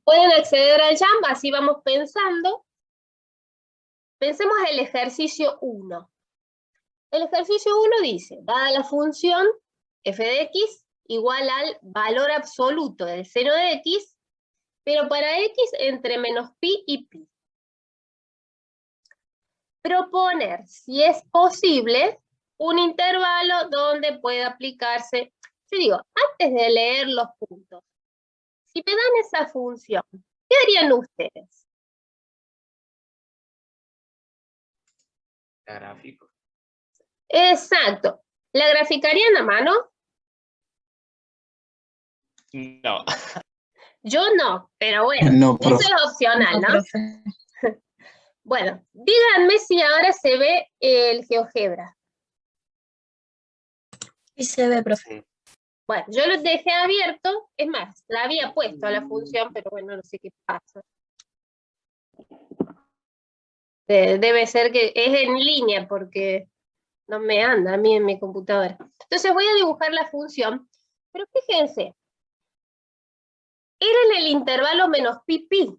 Pueden acceder al Jam, así vamos pensando. Pensemos el ejercicio 1. El ejercicio 1 dice, dada la función f de x igual al valor absoluto del seno de x, pero para x entre menos pi y pi. Proponer, si es posible, un intervalo donde pueda aplicarse. Yo digo, antes de leer los puntos, si me dan esa función, ¿qué harían ustedes? La gráfico. Exacto. ¿La graficarían a mano? No. Yo no, pero bueno, No, eso profe. es opcional, ¿no? profe. Bueno, díganme si ahora se ve el GeoGebra. Sí se ve, profe. Bueno, yo lo dejé abierto, es más, la había puesto a la función, pero bueno, no sé qué pasa. Debe ser que es en línea, porque no me anda a mí en mi computadora. Entonces voy a dibujar la función, pero fíjense, era en el intervalo menos pi pi,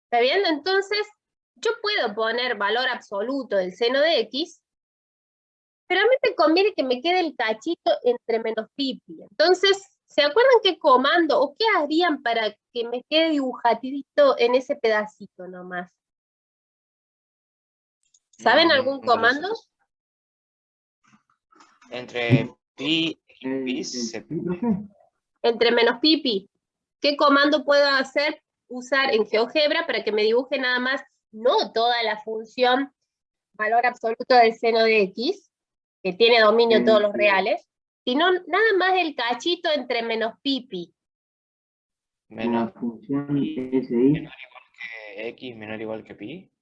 ¿está bien? Entonces, yo puedo poner valor absoluto del seno de x, pero a mí me conviene que me quede el cachito entre menos pi pi. Entonces, ¿se acuerdan qué comando o qué harían para que me quede dibujadito en ese pedacito nomás? ¿Saben algún comando? Entre pi y pi se... Entre menos pi pi. ¿Qué comando puedo usar en GeoGebra para que me dibuje nada más, no toda la función valor absoluto del seno de x, que tiene dominio todos los reales, sino nada más el cachito entre menos pi pi? Menos función menor igual que x menor igual que pi.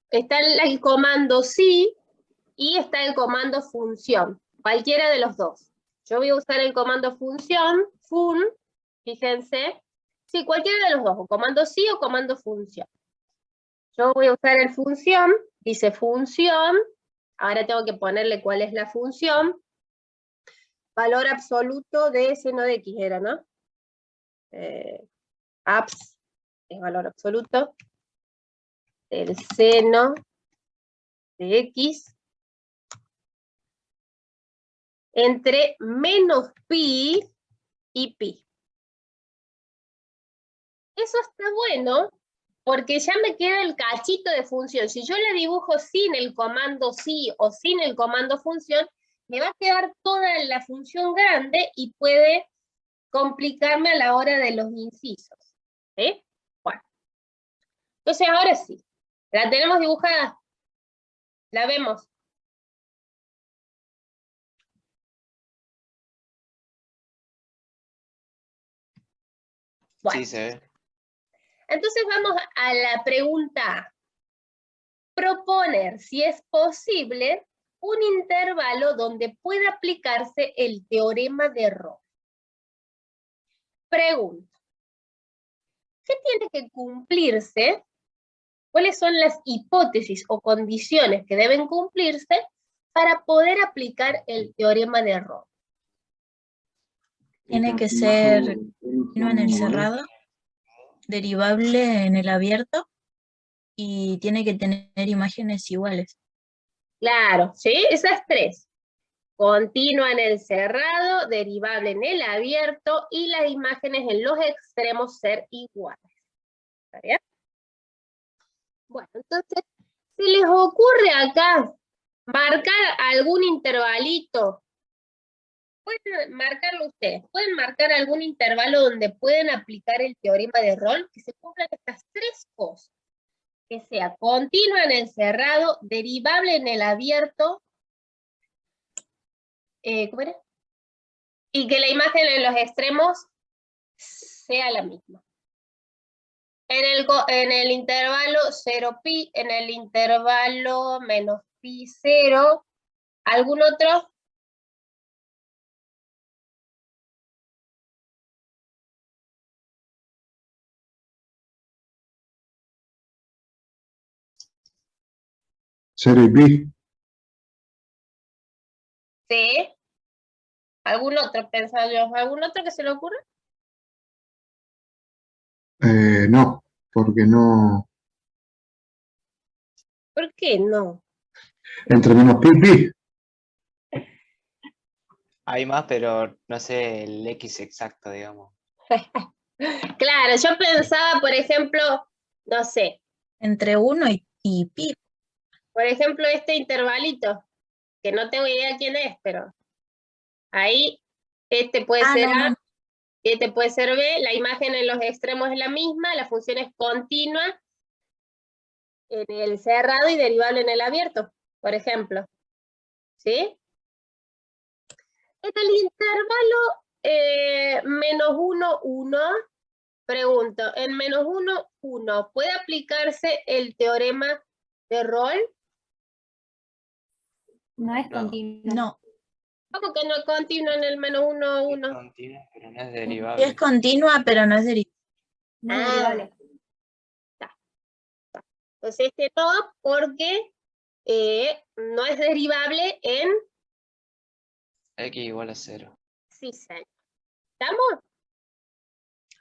Está el comando sí y está el comando función, cualquiera de los dos. Yo voy a usar el comando función, fun, fíjense, sí, cualquiera de los dos, o comando sí o comando función. Yo voy a usar el función, dice función, ahora tengo que ponerle cuál es la función, valor absoluto de seno de x era, ¿no? Abs es valor absoluto del seno de x entre menos pi y pi. Eso está bueno, porque ya me queda el cachito de función. Si yo la dibujo sin el comando sí o sin el comando función, me va a quedar toda la función grande y puede complicarme a la hora de los incisos. ¿Sí? Bueno. Entonces ahora sí. ¿La tenemos dibujada? ¿La vemos? Bueno. Sí se ve. Entonces vamos a la pregunta A. Proponer, si es posible, un intervalo donde pueda aplicarse el teorema de Rolle. Pregunta. ¿Qué tiene que cumplirse? ¿Cuáles son las hipótesis o condiciones que deben cumplirse para poder aplicar el teorema de Rolle? Tiene que ser continuo en el cerrado, derivable en el abierto y tiene que tener imágenes iguales. Claro, ¿sí? Esas tres. Continua en el cerrado, derivable en el abierto y las imágenes en los extremos ser iguales. ¿Está bien? Bueno, entonces, ¿se les ocurre acá marcar algún intervalito? Pueden marcarlo ustedes. Pueden marcar algún intervalo donde pueden aplicar el teorema de Rolle, que se cumplan estas tres cosas. Que sea continua en el cerrado, derivable en el abierto, ¿cómo era? Y que la imagen en los extremos sea la misma. En el intervalo 0 pi, en el intervalo menos pi 0, ¿algún otro? Cero y pi. Sí. ¿Algún otro? Pensaba yo. ¿Algún otro que se le ocurra? No, porque no. ¿Por qué no? Entre menos pi, pi. Hay más, pero no sé el X exacto, digamos. Claro, yo pensaba, por ejemplo, no sé, Entre 1 y pi. por ejemplo, este intervalito, que no tengo idea quién es, pero ahí este puede ser No, A, no. este puede ser B, la imagen en los extremos es la misma, la función es continua en el cerrado y derivable en el abierto, por ejemplo. ¿Sí? En el intervalo -1, 1, pregunto, en -1, 1, ¿puede aplicarse el teorema de Rolle? No es No. continuo. No. ¿Cómo que no es continuo en el -1, Es 1? continua, pero no es Es derivable. continua, pero no es derivable. No es Ah. derivable. Entonces este no, porque no es derivable en X igual a 0. ciseno. ¿Estamos?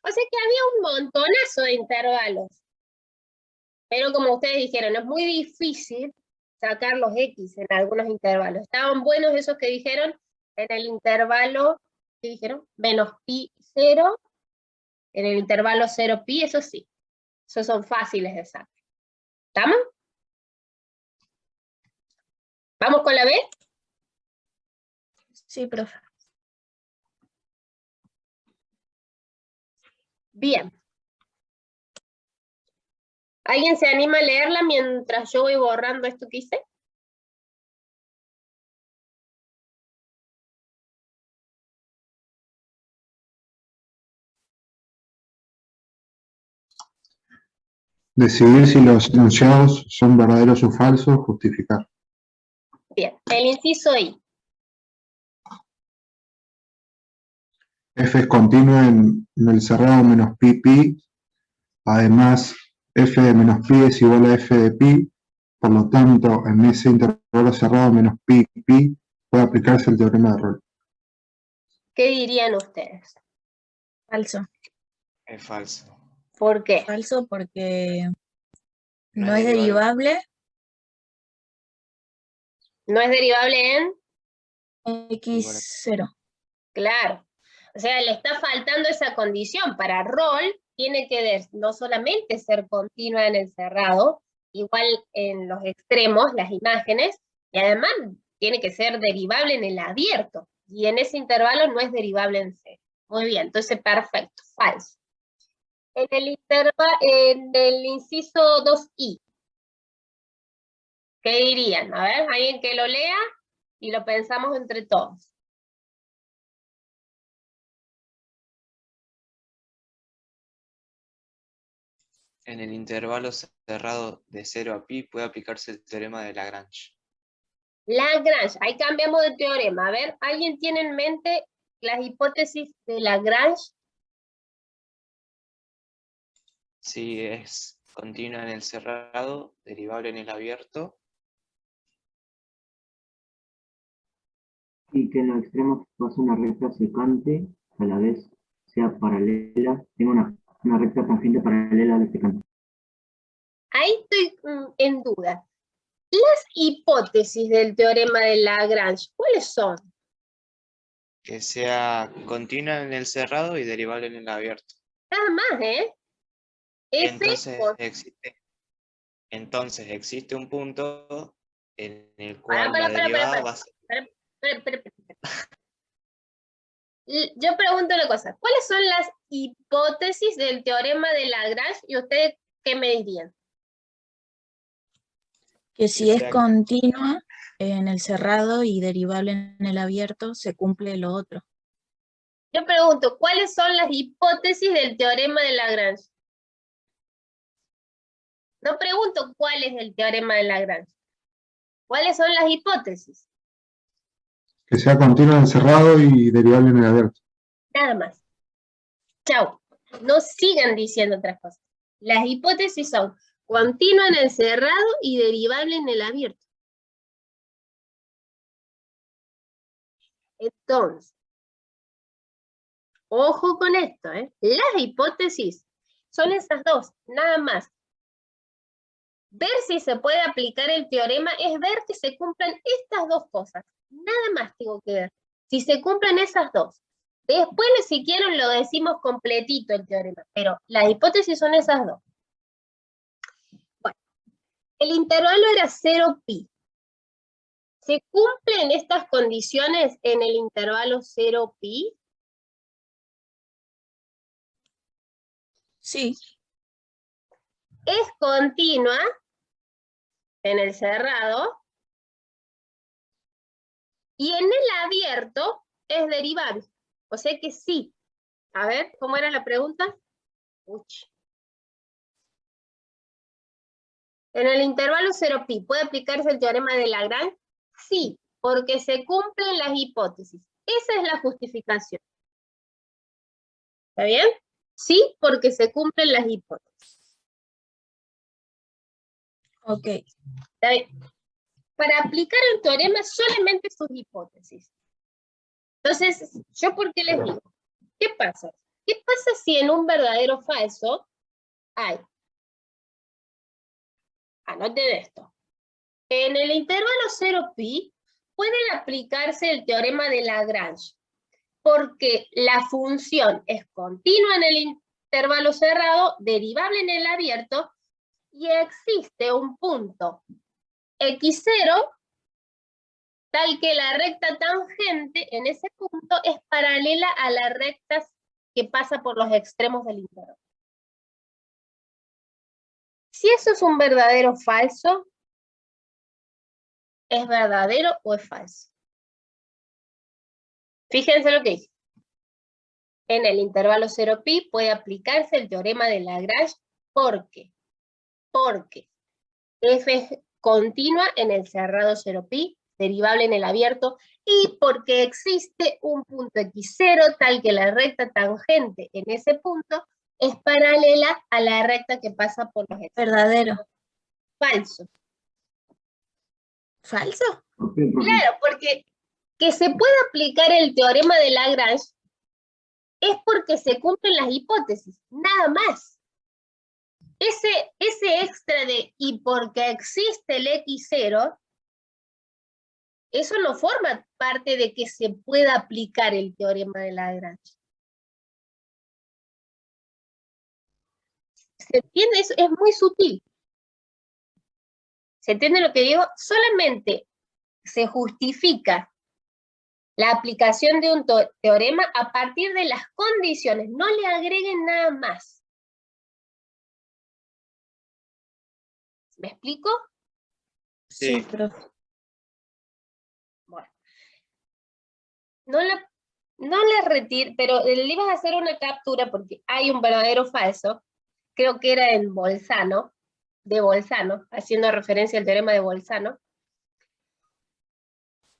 O sea que había un montonazo de intervalos. Pero como ustedes dijeron, es muy difícil sacar los X en algunos intervalos. Estaban buenos esos que dijeron en el intervalo, ¿qué dijeron? Menos pi 0, en el intervalo 0 pi, eso sí. Esos son fáciles de sacar. ¿Estamos? ¿Vamos con la B? Sí, profe. Bien. ¿Alguien se anima a leerla mientras yo voy borrando esto que hice? Decidir si los enunciados son verdaderos o falsos, justificar. Bien, el inciso I. F es continua en el cerrado menos pi, pi. Además, f de menos pi es igual a f de pi. Por lo tanto, en ese intervalo cerrado menos pi, pi, puede aplicarse el teorema de Rolle. ¿Qué dirían ustedes? Falso. Es falso. ¿Por qué? Falso porque No no es es derivable. ¿No es derivable en? X0. Claro. O sea, le está faltando esa condición. Para Rolle tiene que no solamente ser continua en el cerrado, igual en los extremos, las imágenes, y además tiene que ser derivable en el abierto. Y en ese intervalo no es derivable en C. Muy bien, entonces perfecto, falso. En el inciso 2i, ¿qué dirían? A ver, alguien que lo lea y lo pensamos entre todos. En el intervalo cerrado de 0 a pi puede aplicarse el teorema de Lagrange. Lagrange, ahí cambiamos de teorema. A ver, ¿alguien tiene en mente las hipótesis de Lagrange? Si es continua en el cerrado, derivable en el abierto. Y que en los extremos pasa una recta secante, a la vez sea paralela, tenga una recta tangente paralela a la secante. Ahí estoy en duda. Las hipótesis del teorema de Lagrange, ¿cuáles son? Que sea continua en el cerrado y derivable en el abierto. Nada más, ¿eh? F Entonces existe un punto en el Para, cual la derivada va a ser... Espera. Yo pregunto una cosa, ¿cuáles son las hipótesis del teorema de Lagrange y ustedes qué me dirían? Que si es sea- continua en el cerrado y derivable en el abierto, se cumple lo otro. Yo pregunto, ¿cuáles son las hipótesis del teorema de Lagrange? No pregunto cuál es el teorema de Lagrange. ¿Cuáles son las hipótesis? Que sea continua en el cerrado y derivable en el abierto. Nada más. Chau. No sigan diciendo otras cosas. Las hipótesis son continua en el cerrado y derivable en el abierto. Entonces, ojo con esto, ¿eh? Las hipótesis son esas dos, nada más. Ver si se puede aplicar el teorema es ver que se cumplan estas dos cosas. Nada más tengo que ver. Si se cumplen esas dos. Después, si quieren, lo decimos completito el teorema, pero las hipótesis son esas dos. Bueno, el intervalo era 0pi. ¿Se cumplen estas condiciones en el intervalo 0pi? Sí. Es continua en el cerrado y en el abierto es derivable. O sea que sí. A ver, ¿cómo era la pregunta? Uch. En el intervalo 0pi, ¿puede aplicarse el teorema de Lagrange? Sí, porque se cumplen las hipótesis. Esa es la justificación. ¿Está bien? Sí, porque se cumplen las hipótesis. Ok. ¿Está bien? Para aplicar el teorema solamente sus hipótesis. Entonces, ¿yo por qué les digo? ¿Qué pasa? ¿Qué pasa si en un verdadero o falso hay? Anoten esto. En el intervalo 0pi puede aplicarse el teorema de Lagrange, porque la función es continua en el intervalo cerrado, derivable en el abierto, y existe un punto x0 tal que la recta tangente en ese punto es paralela a la recta que pasa por los extremos del intervalo. Si eso es un verdadero o falso, ¿es verdadero o es falso? Fíjense lo que dice. En el intervalo 0pi puede aplicarse el teorema de Lagrange porque f es continua en el cerrado 0pi, derivable en el abierto, y porque existe un punto x0 tal que la recta tangente en ese punto es paralela a la recta que pasa por los extremos. Verdadero. Falso. ¿Falso? ¿Por qué, profe? Claro, porque que se pueda aplicar el teorema de Lagrange es porque se cumplen las hipótesis, nada más. Ese extra de y porque existe el x0, eso no forma parte de que se pueda aplicar el teorema de Lagrange. ¿Se entiende? Eso es muy sutil. ¿Se entiende lo que digo? Solamente se justifica la aplicación de un teorema a partir de las condiciones. No le agreguen nada más. ¿Me explico? Sí, profe. Bueno. No le retire, pero le ibas a hacer una captura porque hay un verdadero o falso. Creo que era en Bolzano, de Bolzano, haciendo referencia al teorema de Bolzano.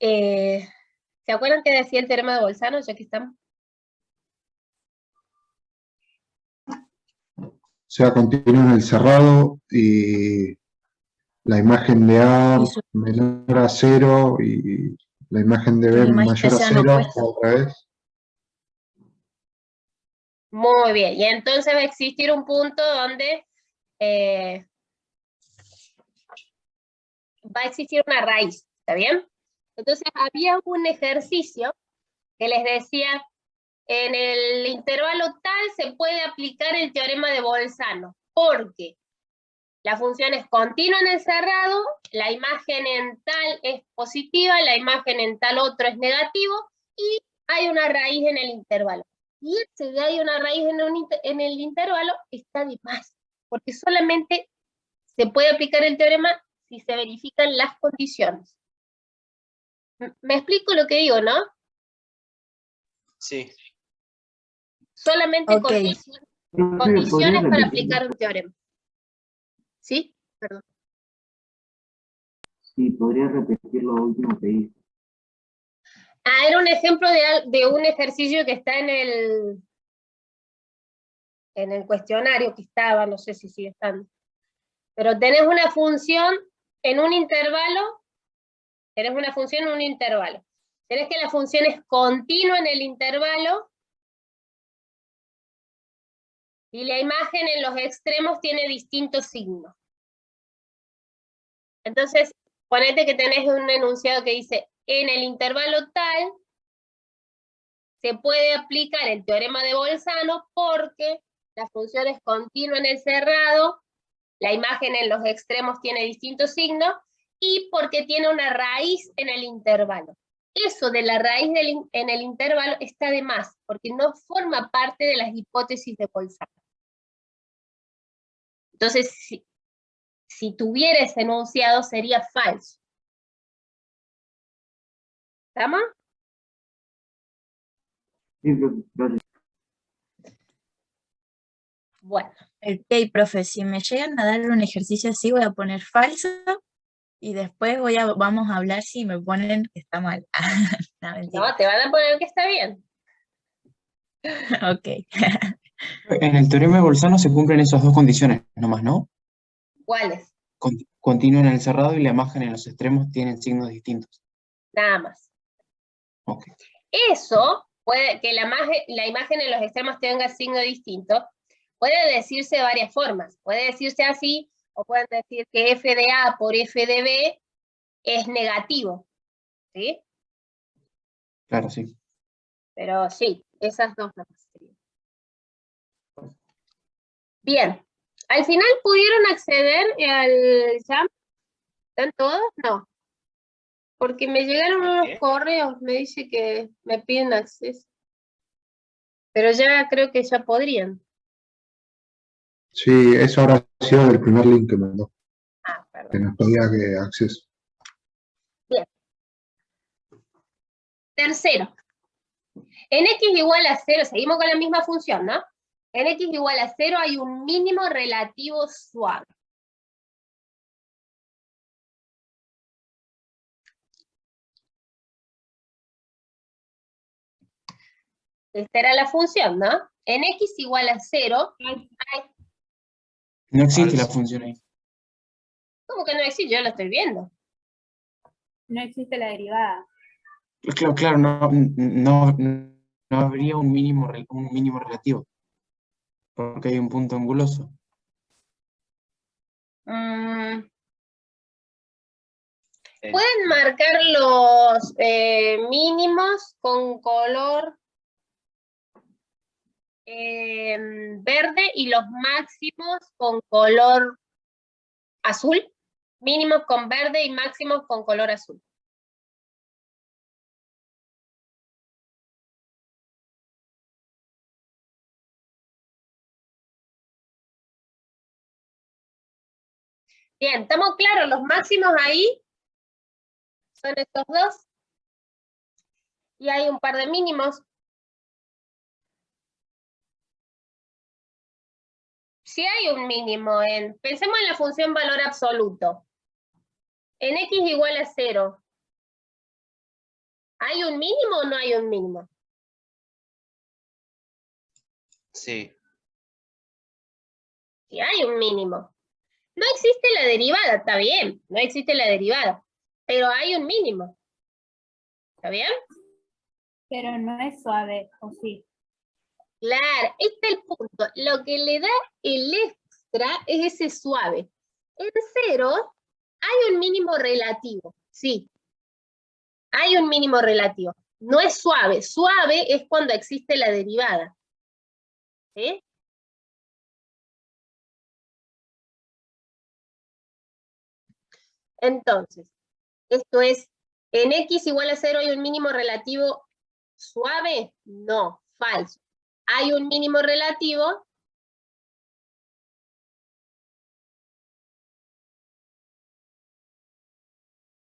¿Se acuerdan que decía el teorema de Bolzano, ya que estamos? Sea continuo en el cerrado y la imagen de A Y su- menor a 0 y la imagen de Y B la imagen mayor a sean 0, opuestas. otra vez. Muy bien, y entonces va a existir un punto donde va a existir una raíz, ¿está bien? Entonces había un ejercicio que les decía, en el intervalo tal se puede aplicar el teorema de Bolzano, porque la función es continua en el cerrado, la imagen en tal es positiva, la imagen en tal otro es negativo, y hay una raíz en el intervalo. Y ese de hay una raíz en el intervalo está de más, porque solamente se puede aplicar el teorema si se verifican las condiciones. ¿Me explico lo que digo, no? Sí. Solamente Ok. Profe, ¿podría condiciones para repetir? aplicar un teorema. ¿Sí? Perdón. Sí, podría repetir lo último que hice. Ah, era un ejemplo de un ejercicio que está en el cuestionario que estaba, no sé si sigue estando. Pero tenés una función en un intervalo, tenés que la función es continua en el intervalo, Y la imagen en los extremos tiene distintos signos. Entonces, ponete que tenés un enunciado que dice, en el intervalo tal, se puede aplicar el teorema de Bolzano porque la función es continua en el cerrado, la imagen en los extremos tiene distintos signos, y porque tiene una raíz en el intervalo. Eso de la raíz en el intervalo está de más, porque no forma parte de las hipótesis de Bolzano. Entonces, si tuviera ese enunciado, sería falso. ¿Estamos? Sí, profe, gracias. Bueno, Ok, profe, si me llegan a dar un ejercicio así, voy a poner falso y después vamos a hablar si me ponen que está mal. No, mentira. no, te van a poner que está bien. Ok. En el teorema de Bolzano se cumplen esas dos condiciones nomás, ¿no? ¿Cuáles? Continuo en el cerrado y la imagen en los extremos tienen signos distintos. Nada más. Ok. Eso, puede que la imagen en los extremos tenga signo distinto, puede decirse de varias formas. Puede decirse así, o pueden decir que f de A por f de B es negativo. ¿Sí? Claro, sí. Pero sí, esas dos nomás serían. Bien. ¿Al final pudieron acceder al jam? ¿Están todos? No. Porque me llegaron unos correos, me dice que me piden acceso. Pero ya creo que ya podrían. Sí, eso habrá sido del primer link que mandó, Ah, que perdón. nos pedía que acceso. Bien. Tercero. En x igual a 0, seguimos con la misma función, ¿no? En x igual a 0 hay un mínimo relativo suave. Esta era la función, ¿no? En x igual a 0, No existe la Falso. función ahí. ¿cómo que no existe? Yo lo estoy viendo. No existe la derivada. Claro, no habría un mínimo relativo, porque hay un punto anguloso. Pueden marcar los mínimos con color verde y los máximos con color azul. Mínimos con verde y máximos con color azul. Bien, ¿estamos claros? Los máximos ahí son estos dos. Y hay un par de mínimos. Si hay un mínimo pensemos en la función valor absoluto. En x igual a 0. ¿Hay un mínimo o no hay un mínimo? Sí. Si hay un mínimo. No existe la derivada, está bien, no existe la derivada, pero hay un mínimo. ¿Está bien? Pero no es suave, ¿o sí? Claro, este es el punto. Lo que le da el extra es ese suave. En 0 hay un mínimo relativo, sí. Hay un mínimo relativo. No es suave. Suave es cuando existe la derivada. ¿Sí? Entonces, esto es, ¿en x igual a 0 hay un mínimo relativo suave? No, falso. Hay un mínimo relativo,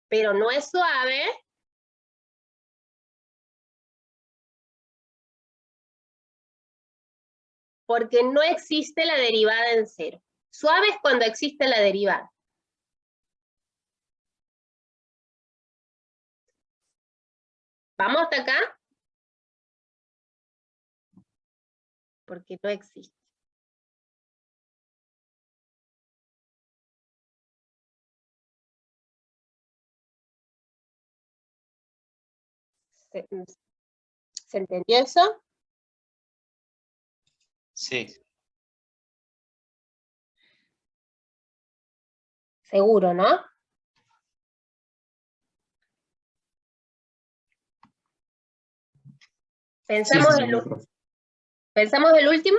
pero no es suave, porque no existe la derivada en 0. Suave es cuando existe la derivada. ¿Vamos hasta acá? Porque no existe. ¿Se entendió eso? Sí. Seguro, ¿no? ¿Pensamos, Sí, el, seguro, profe. ¿Pensamos el último?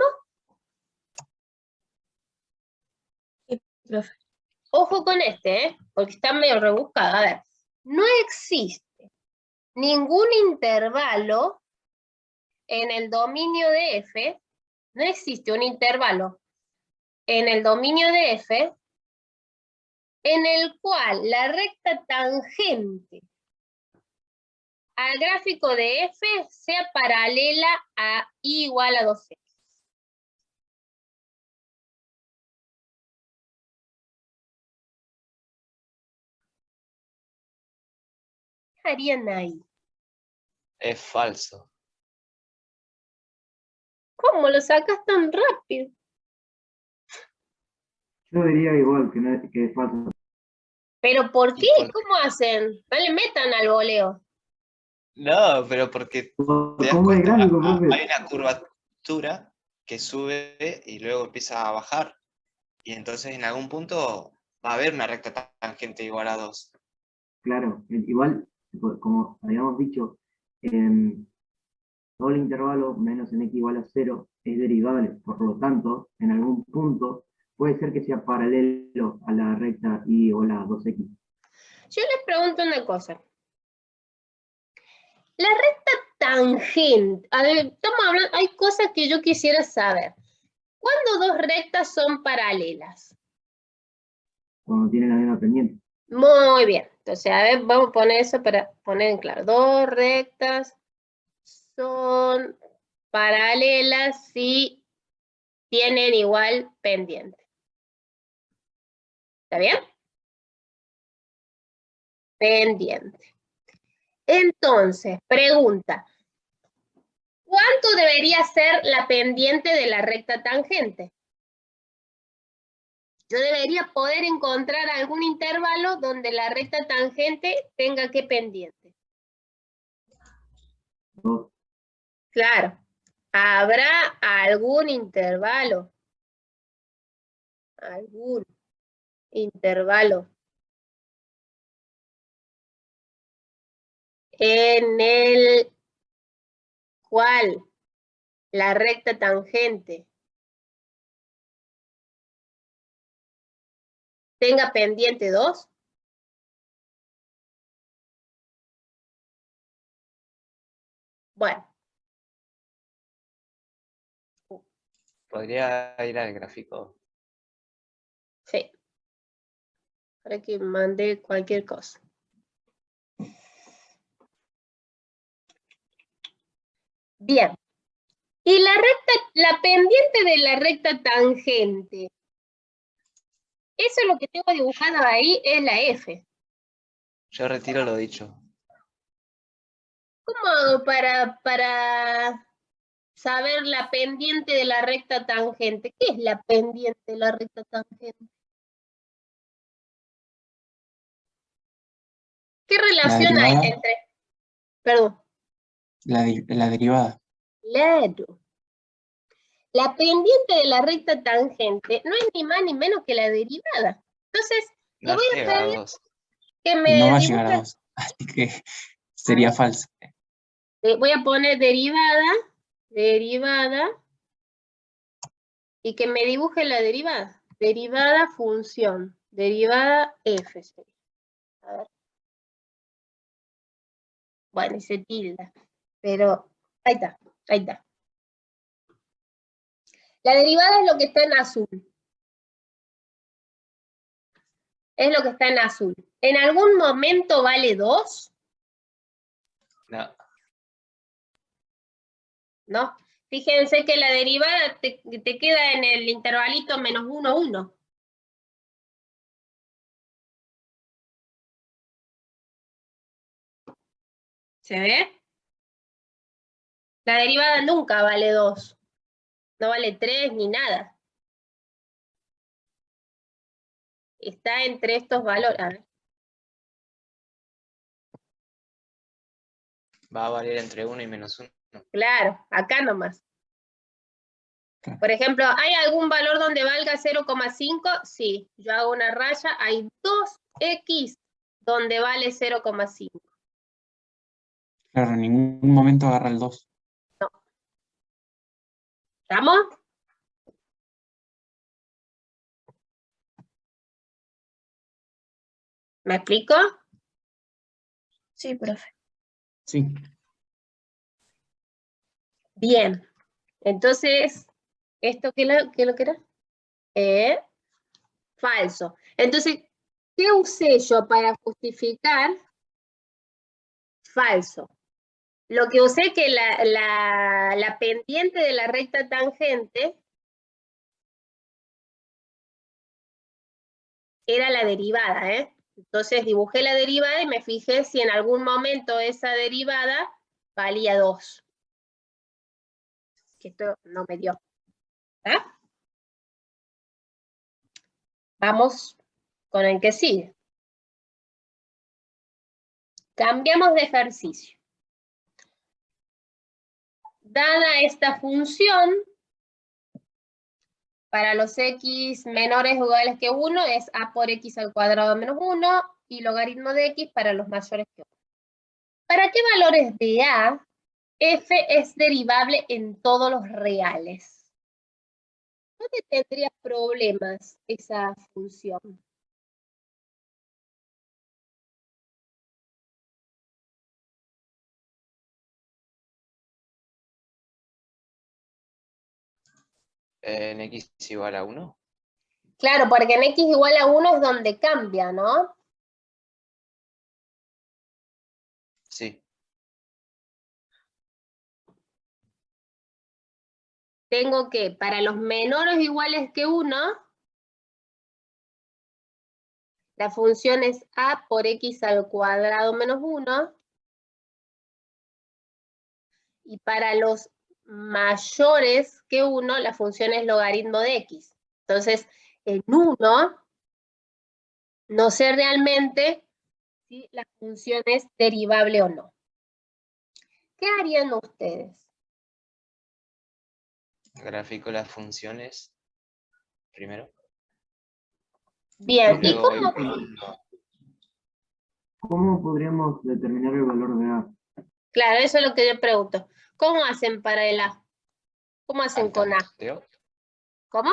Profe. Ojo con este, porque está medio rebuscado. A ver, no existe ningún intervalo en el dominio de F, no existe un intervalo en el dominio de F en el cual la recta tangente al gráfico de F sea paralela a I igual a 2X. ¿Qué harían ahí? Es falso. ¿Cómo lo sacas tan rápido? Yo diría igual que, no, que es falso. ¿Pero por qué? ¿Y por qué? ¿Cómo hacen? No le metan al voleo. No, pero porque te das ¿Cómo es el cuenta, gráfico, profe? hay una curvatura que sube y luego empieza a bajar. Y entonces en algún punto va a haber una recta tangente igual a 2. Claro, igual, como habíamos dicho, todo el intervalo menos en x igual a 0 es derivable, por lo tanto, en algún punto puede ser que sea paralelo a la recta y igual a 2x. Yo les pregunto una cosa. La recta tangente, a ver, estamos hablando, hay cosas que yo quisiera saber. ¿Cuándo dos rectas son paralelas? Cuando tienen la misma pendiente. Muy bien. Entonces, a ver, vamos a poner eso para poner en claro. Dos rectas son paralelas si tienen igual pendiente. ¿Está bien? Pendiente. Entonces, pregunta. ¿Cuánto debería ser la pendiente de la recta tangente? Yo debería poder encontrar algún intervalo donde la recta tangente tenga que pendiente. 2. Claro, habrá algún intervalo en el cual la recta tangente tenga pendiente 2. Bueno, ¿Podría ir al gráfico? sí. Para que mande cualquier cosa. Bien. Y la pendiente de la recta tangente. Eso es lo que tengo dibujado ahí, es la F. Yo retiro lo dicho. ¿Cómo hago para saber la pendiente de la recta tangente? ¿Qué es la pendiente de la recta tangente? ¿Qué La relación hay derivada, entre? Perdón. la derivada. Claro. La pendiente de la recta tangente no es ni más ni menos que la derivada. Entonces, le No voy a llega a pedir 2. que Y no me va a llegar a dibuje. 2. Así que sería falso. Voy a poner derivada, y que me dibuje la derivada. Derivada función, derivada f. A ver. Bueno, y se tilda, pero ahí está, ahí está. La derivada es lo que está en azul. Es lo que está en azul. ¿En algún momento vale 2? No. ¿No? Fíjense que la derivada te queda en el intervalito menos 1, 1. ¿Se ve? La derivada nunca vale 2. No vale 3 ni nada. Está entre estos valores. A ver. Va a valer entre 1 y menos 1. Claro, acá nomás. Por ejemplo, ¿hay algún valor donde valga 0,5? Sí, yo hago una raya, hay 2x donde vale 0,5. Claro, en ningún momento agarra el 2. ¿Estamos? ¿Me explico? Sí, profe. Sí. Bien. Entonces, ¿esto qué lo que era? Falso. Entonces, ¿qué usé yo para justificar falso? Lo que usé que la pendiente de la recta tangente era la derivada, ¿eh? Entonces dibujé la derivada y me fijé si en algún momento esa derivada valía 2. Que esto no me dio. ¿Ah? Vamos con el que sigue. Cambiamos de ejercicio. Dada esta función, para los x menores o iguales que 1 es a por x al cuadrado menos 1 y logaritmo de x para los mayores que 1. ¿Para qué valores de a f es derivable en todos los reales? ¿Dónde tendría problemas esa función? En x igual a 1. Claro, porque en x igual a 1 es donde cambia, ¿no? Sí. Tengo que, para los menores o iguales que 1, la función es a por x al cuadrado menos 1. Y para los mayores que 1, la función es logaritmo de x. Entonces, en 1, no sé realmente si la función es derivable o no. ¿Qué harían ustedes? Grafico las funciones primero. Bien, ¿y Luego voy cómo? probando. ¿Cómo podríamos determinar el valor de A? Claro, eso es lo que yo pregunto. ¿Cómo hacen para el A? ¿Cómo hacen Al con A? tanteo. ¿Cómo?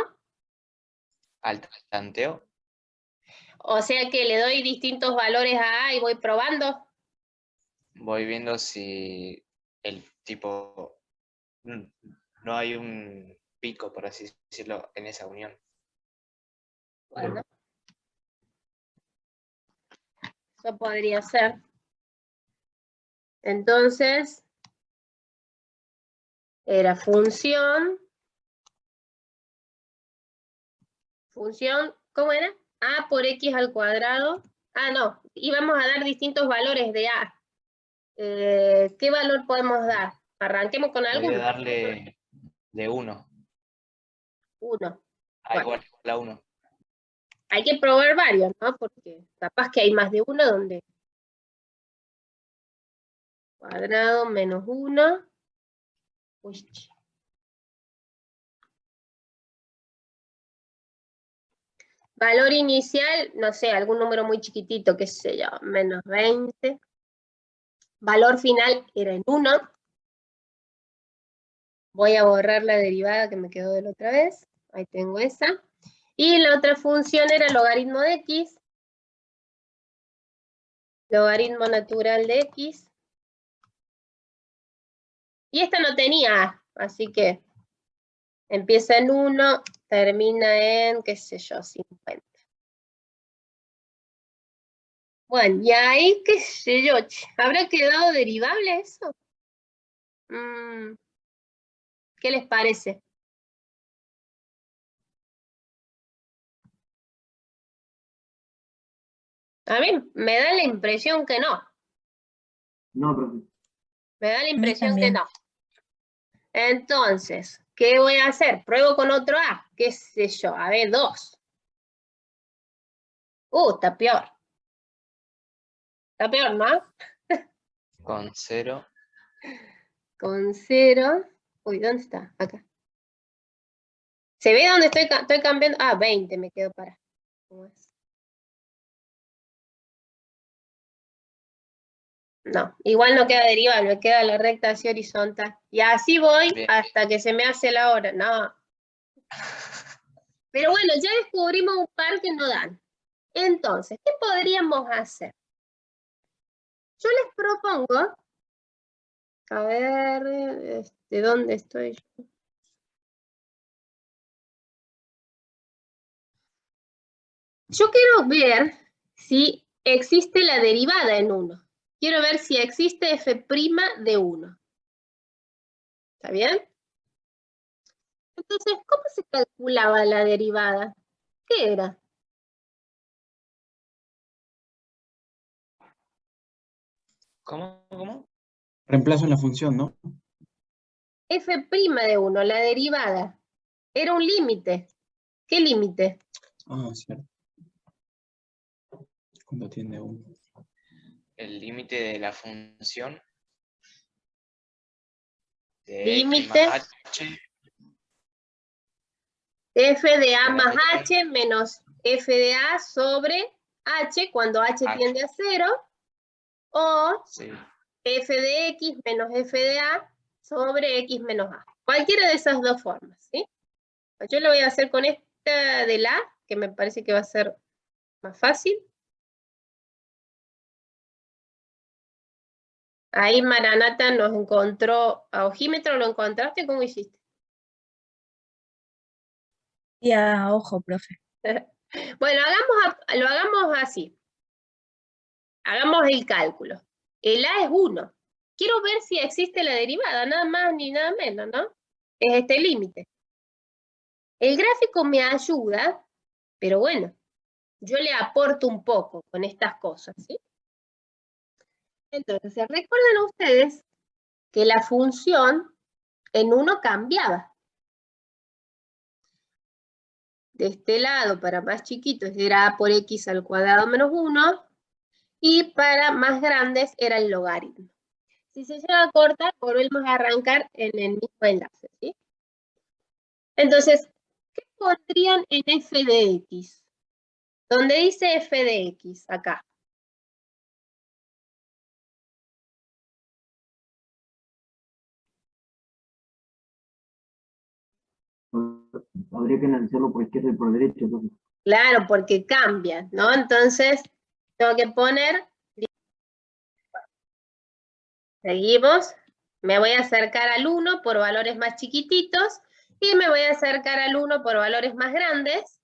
Al tanteo. O sea que le doy distintos valores a A y voy probando. Voy viendo si el tipo no hay un pico, por así decirlo, en esa unión. Bueno, eso podría ser. Entonces, era función, ¿cómo era? A por x al cuadrado. Ah, no, íbamos a dar distintos valores de A. ¿Qué valor podemos dar? Arranquemos con Voy a alguno. darle de 1. 1. A Bueno, igual a 1. hay que probar varios, ¿no? Porque capaz que hay más de uno donde cuadrado menos 1. Uy. Valor inicial, no sé, algún número muy chiquitito, qué sé yo, menos 20. Valor final era en 1. Voy a borrar la derivada que me quedó de la otra vez. Ahí tengo esa. Y la otra función era logaritmo de x. Logaritmo natural de x. Y esta no tenía A, así que empieza en 1, termina en, qué sé yo, 50. Bueno, y ahí, qué sé yo, ¿habrá quedado derivable eso? ¿Qué les parece? A mí me da la impresión que no. No, profe. Me da la A mí impresión que también. no. Entonces, ¿qué voy a hacer? Pruebo con otro A, qué sé yo, a ver, 2. Está peor. Está peor, ¿no? Con 0. Con 0. Uy, ¿dónde está? Acá. ¿Se ve dónde estoy cambiando? Ah, 20 me quedo para. ¿Cómo es? No, igual no queda derivable, me queda la recta hacia horizontal. Y así voy Bien. hasta que se me hace la hora. No. Pero bueno, ya descubrimos un par que no dan. Entonces, ¿qué podríamos hacer? Yo les propongo, a ver, ¿dónde estoy yo? Yo quiero ver si existe la derivada en 1. Quiero ver si existe f' de 1. ¿Está bien? Entonces, ¿cómo se calculaba la derivada? ¿Qué era? ¿Cómo? Reemplazo en la función, ¿no? F' de 1, la derivada. Era un límite. ¿Qué límite? Ah, cierto. Cuando tiende a 1. El límite de la función de Límite. x más h. F de A de la más vector H menos F de A sobre H cuando H H. tiende a 0, o Sí. F de X menos F de A sobre X menos A. Cualquiera de esas dos formas, ¿sí? Yo lo voy a hacer con esta de la, que me parece que va a ser más fácil. Ahí Maranata nos encontró a ojímetro, ¿lo encontraste? ¿Cómo hiciste? Y a ojo, profe. Bueno, lo hagamos así. Hagamos el cálculo. El A es 1. Quiero ver si existe la derivada, nada más ni nada menos, ¿no? Es este límite. El gráfico me ayuda, pero bueno, yo le aporto un poco con estas cosas, ¿sí? Entonces, ¿recuerdan ustedes que la función en 1 cambiaba? De este lado, para más chiquitos, era a por x al cuadrado menos 1, y para más grandes era el logaritmo. Si se llega a cortar, volvemos a arrancar en el mismo enlace, ¿sí? Entonces, ¿qué pondrían en f de x? ¿Dónde dice f de x? Acá. Habría que analizarlo por izquierda y por derecha. Entonces, Claro, porque cambia, ¿no? Entonces, tengo que poner... Seguimos. Me voy a acercar al 1 por valores más chiquititos y me voy a acercar al 1 por valores más grandes.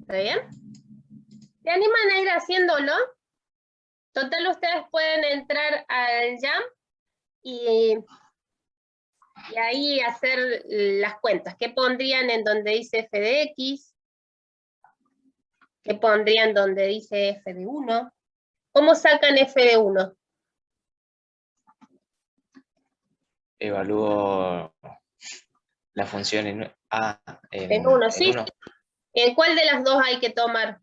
¿Está bien? ¿Se animan a ir haciéndolo? Total, ustedes pueden entrar al Jam y ahí hacer las cuentas. ¿Qué pondrían en donde dice f de x? ¿Qué pondrían donde dice f de 1? ¿Cómo sacan f de 1? Evalúo la función en En 1, en ¿sí? uno, ¿En cuál de las dos hay que tomar?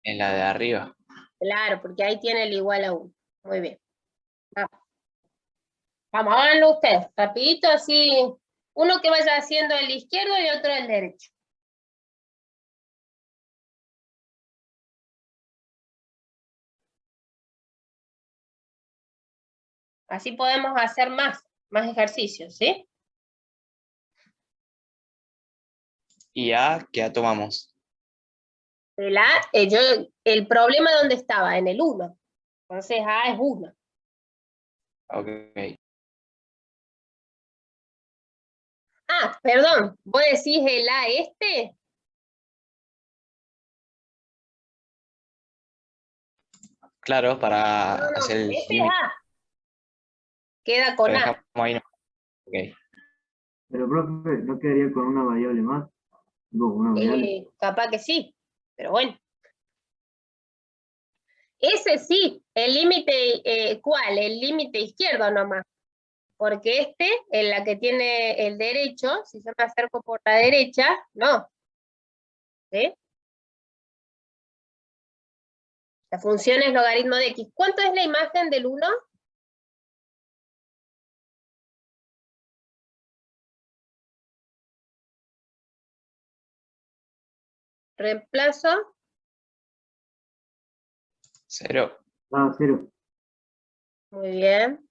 en la de arriba. Claro, porque ahí tiene el igual a 1. Muy bien. Vamos. Vamos, háganlo ustedes. Rapidito, así. Uno que vaya haciendo el izquierdo y otro el derecho. Así podemos hacer más ejercicios, ¿sí? ¿Y a qué A tomamos? El problema ¿dónde estaba? En el 1. Entonces A es 1. Ok. Ah, perdón, ¿vos decís el A este? Claro, para No, hacer el este es límite. A. Queda Lo con A. dejamos ahí, ¿no? Ok. pero, profe, ¿no quedaría con una variable más? Digo, una variable. Capaz que sí, pero bueno. Ese sí, el límite, ¿cuál? El límite izquierdo nomás. Porque en la que tiene el derecho, si yo me acerco por la derecha, no. ¿Sí? La función es logaritmo de x. ¿Cuánto es la imagen del 1? Reemplazo. 0. Ah, 0. Muy bien.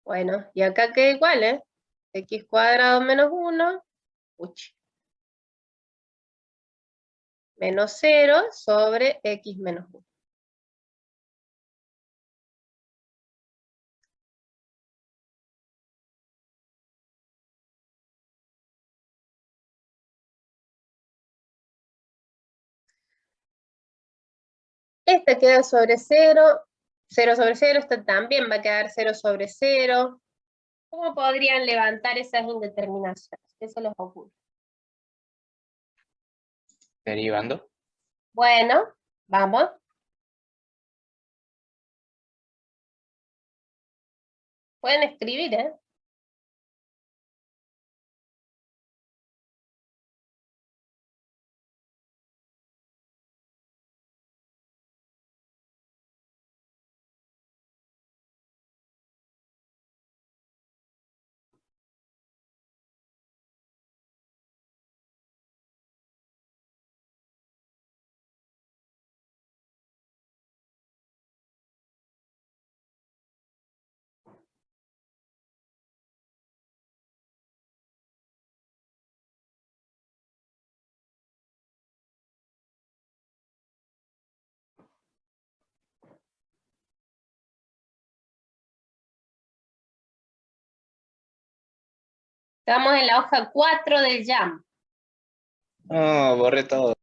Bueno, y acá queda igual, ¿eh? X cuadrado menos 1. Menos 0 sobre X menos 1. Esta queda sobre 0. 0 sobre 0, esta también va a quedar 0 sobre 0. ¿Cómo podrían levantar esas indeterminaciones? ¿Qué se les ocurre? Derivando. Bueno, vamos. Pueden escribir, ¿eh? Estamos en la hoja 4 del YAM. No, borré todo.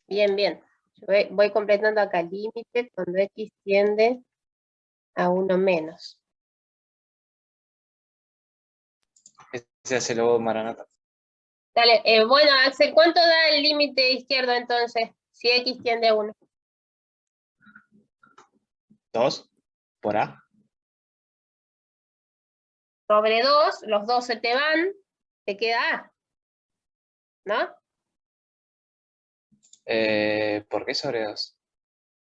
Bien, bien. Yo voy completando acá el límite cuando X tiende a 1 menos. Ese hace luego Maranata. Dale, bueno, Axel, ¿cuánto da el límite izquierdo entonces? Si X tiende a 1. 2 por A. Sobre 2, los 2 se te van, te queda A. ¿No? ¿Por qué sobre 2?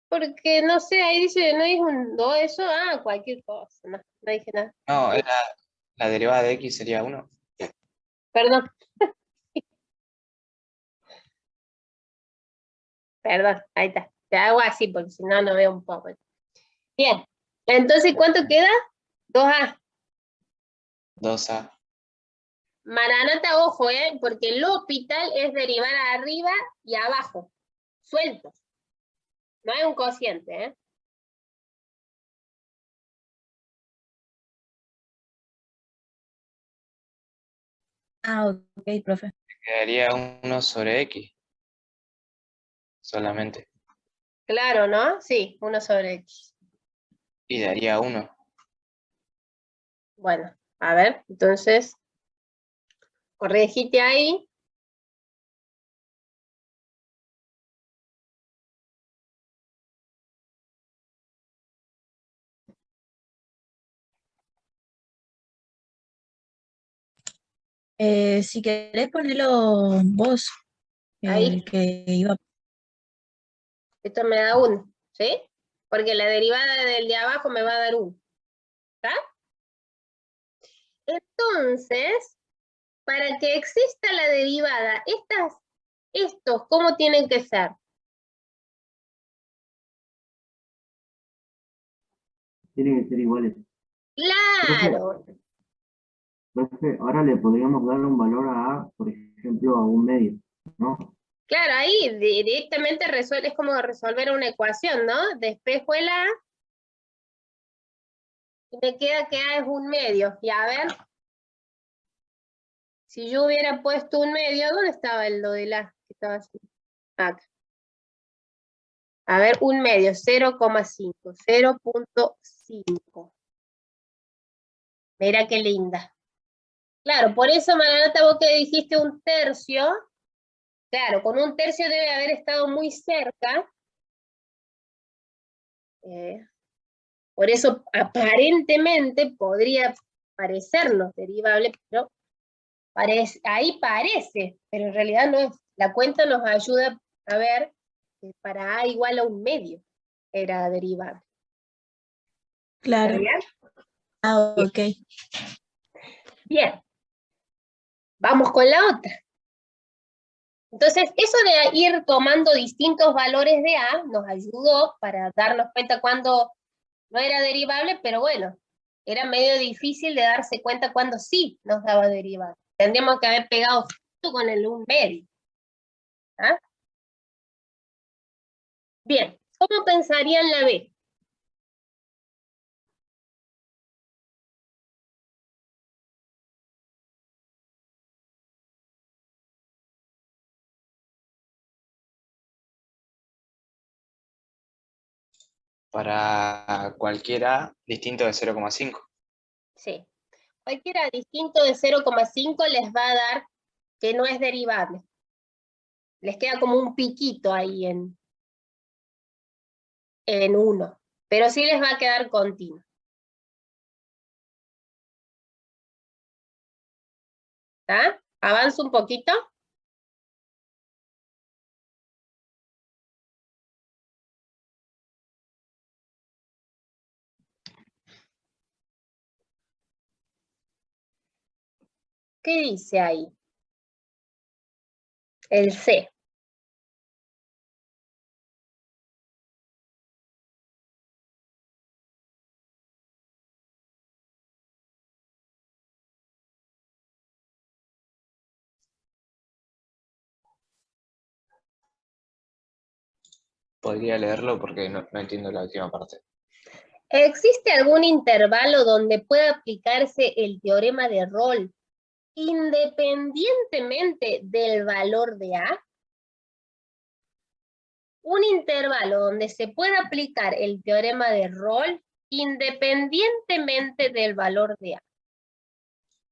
Porque, no sé, ahí dice, no dice un 2 eso, cualquier cosa, no dije nada. No, la derivada de X sería 1. Perdón. Perdón, ahí está. Te hago así porque si no, no veo un poco. Bien, entonces, ¿cuánto queda? 2A. 2A. Maranata, ojo, porque el L'Hopital es derivar arriba y abajo, sueltos. No hay un cociente, ¿eh? Ah, ok, profe. Quedaría 1 sobre X. Solamente. Claro, ¿no? Sí, 1 sobre X. Y daría 1. Bueno, a ver, entonces, corregite ahí. Si querés ponerlo vos, Ahí. el que iba. Esto me da 1, ¿sí? Porque la derivada del de abajo me va a dar 1. ¿Está? Entonces, para que exista la derivada, estos, ¿cómo tienen que ser? Tienen que ser iguales. Claro. Profe, ahora le podríamos dar un valor a A, por ejemplo, a 1/2, ¿no? Claro, ahí directamente resuelve, es como resolver una ecuación, ¿no? Despejo el A, y me queda que A es 1/2. Y a ver, si yo hubiera puesto 1/2, ¿dónde estaba lo del A? Que estaba así. Acá. A ver, 1/2, 0,5, 0,5. Mira qué linda. Claro, por eso, Maranata, vos que dijiste 1/3, claro, con 1/3 debe haber estado muy cerca. Por eso aparentemente podría parecernos derivable, pero ahí parece, pero en realidad no es. La cuenta nos ayuda a ver que para A igual a 1/2 era derivable. Claro. ¿Está bien? Ah, ok. Bien. Vamos con la otra. Entonces, eso de ir tomando distintos valores de A nos ayudó para darnos cuenta cuándo no era derivable, pero bueno, era medio difícil de darse cuenta cuándo sí nos daba derivable. Tendríamos que haber pegado justo con el 1/2. ¿Ah? Bien, ¿cómo pensarían la B? Para cualquiera distinto de 0,5. Sí. Cualquiera distinto de 0,5 les va a dar que no es derivable. Les queda como un piquito ahí en 1, pero sí les va a quedar continuo. ¿Está? ¿Avanzo un poquito? ¿Qué dice ahí? El C. Podría leerlo porque no entiendo la última parte. ¿Existe algún intervalo donde pueda aplicarse el teorema de Rolle independientemente del valor de A? Un intervalo donde se pueda aplicar el teorema de Rolle independientemente del valor de A.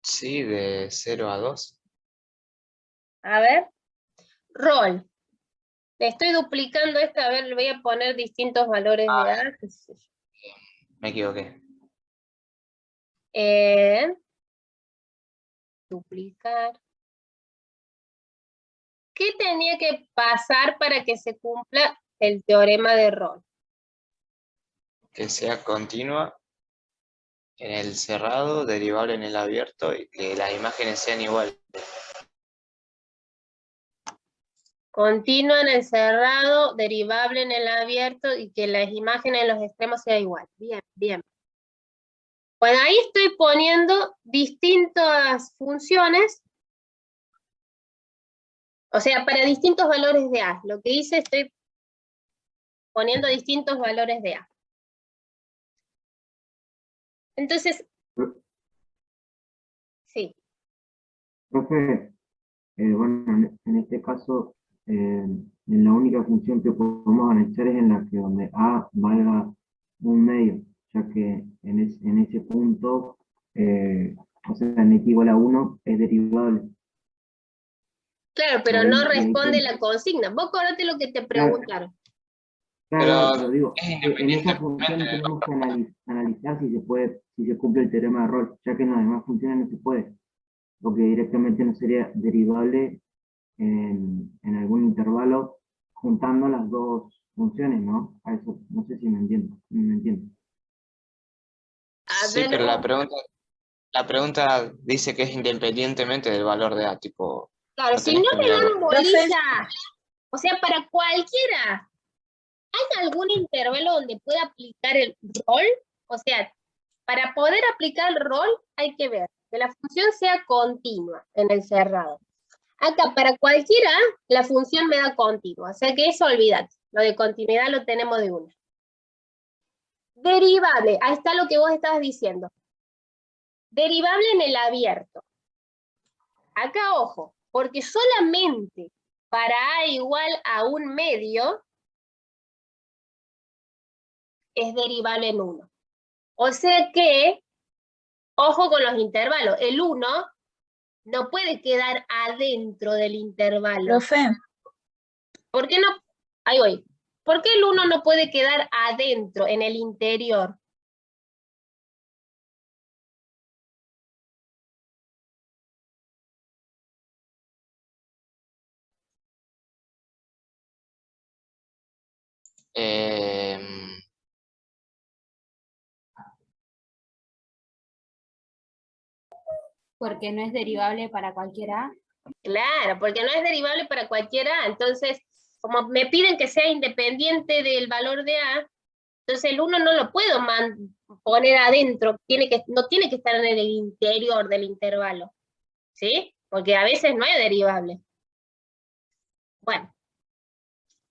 Sí, de 0 a 2. A ver, Rolle. Le estoy duplicando esta, a ver, le voy a poner distintos valores de A. Qué sé yo. Me equivoqué. Duplicar. ¿Qué tenía que pasar para que se cumpla el teorema de Rolle? Que sea continua en el cerrado, derivable en el abierto y que las imágenes sean iguales. Continua en el cerrado, derivable en el abierto y que las imágenes en los extremos sea igual. Bien, bien. Bueno, ahí estoy poniendo distintas funciones, o sea, para distintos valores de A. Lo que hice, estoy poniendo distintos valores de A. Entonces, sí. Profe, bueno, en este caso, en la única función que podemos analizar es en la que donde A valga 1/2, ya que en ese punto, o sea, en x igual a 1 es derivable. Claro, pero Ahí- no y ahí responde ten- la consigna. Vos acordate lo que te Claro, preguntaron. claro, Pero pero digo, es en esa independientemente función de... tenemos que analizar si se puede, si se cumple el teorema de Rolle, ya que en las demás funciones no se puede, porque directamente no sería derivable en algún intervalo juntando las dos funciones, ¿no? A eso, no sé si me entiendo, me entiendo. A Sí, ver, pero la pregunta dice que es independientemente del valor de A, tipo, claro, no si tenés no que me dan mirar. un Profe, bolilla, o sea, para cualquiera, ¿hay algún intervalo donde pueda aplicar el Rolle? O sea, para poder aplicar el Rolle hay que ver que la función sea continua en el cerrado. Acá, para cualquiera, la función me da continua, o sea que eso olvídate, lo de continuidad lo tenemos de una. Derivable, ahí está lo que vos estabas diciendo. Derivable en el abierto. Acá, ojo, porque solamente para A igual a 1/2 es derivable en 1. O sea que, ojo con los intervalos, el 1 no puede quedar adentro del intervalo. profe, ¿Por qué no? Ahí voy. ¿Por qué el 1 no puede quedar adentro, en el interior? Porque no es derivable para cualquier A. Claro, porque no es derivable para cualquier A. Entonces, como me piden que sea independiente del valor de A, entonces el 1 no lo puedo poner adentro, no tiene que estar en el interior del intervalo, ¿sí? Porque a veces no es derivable. Bueno,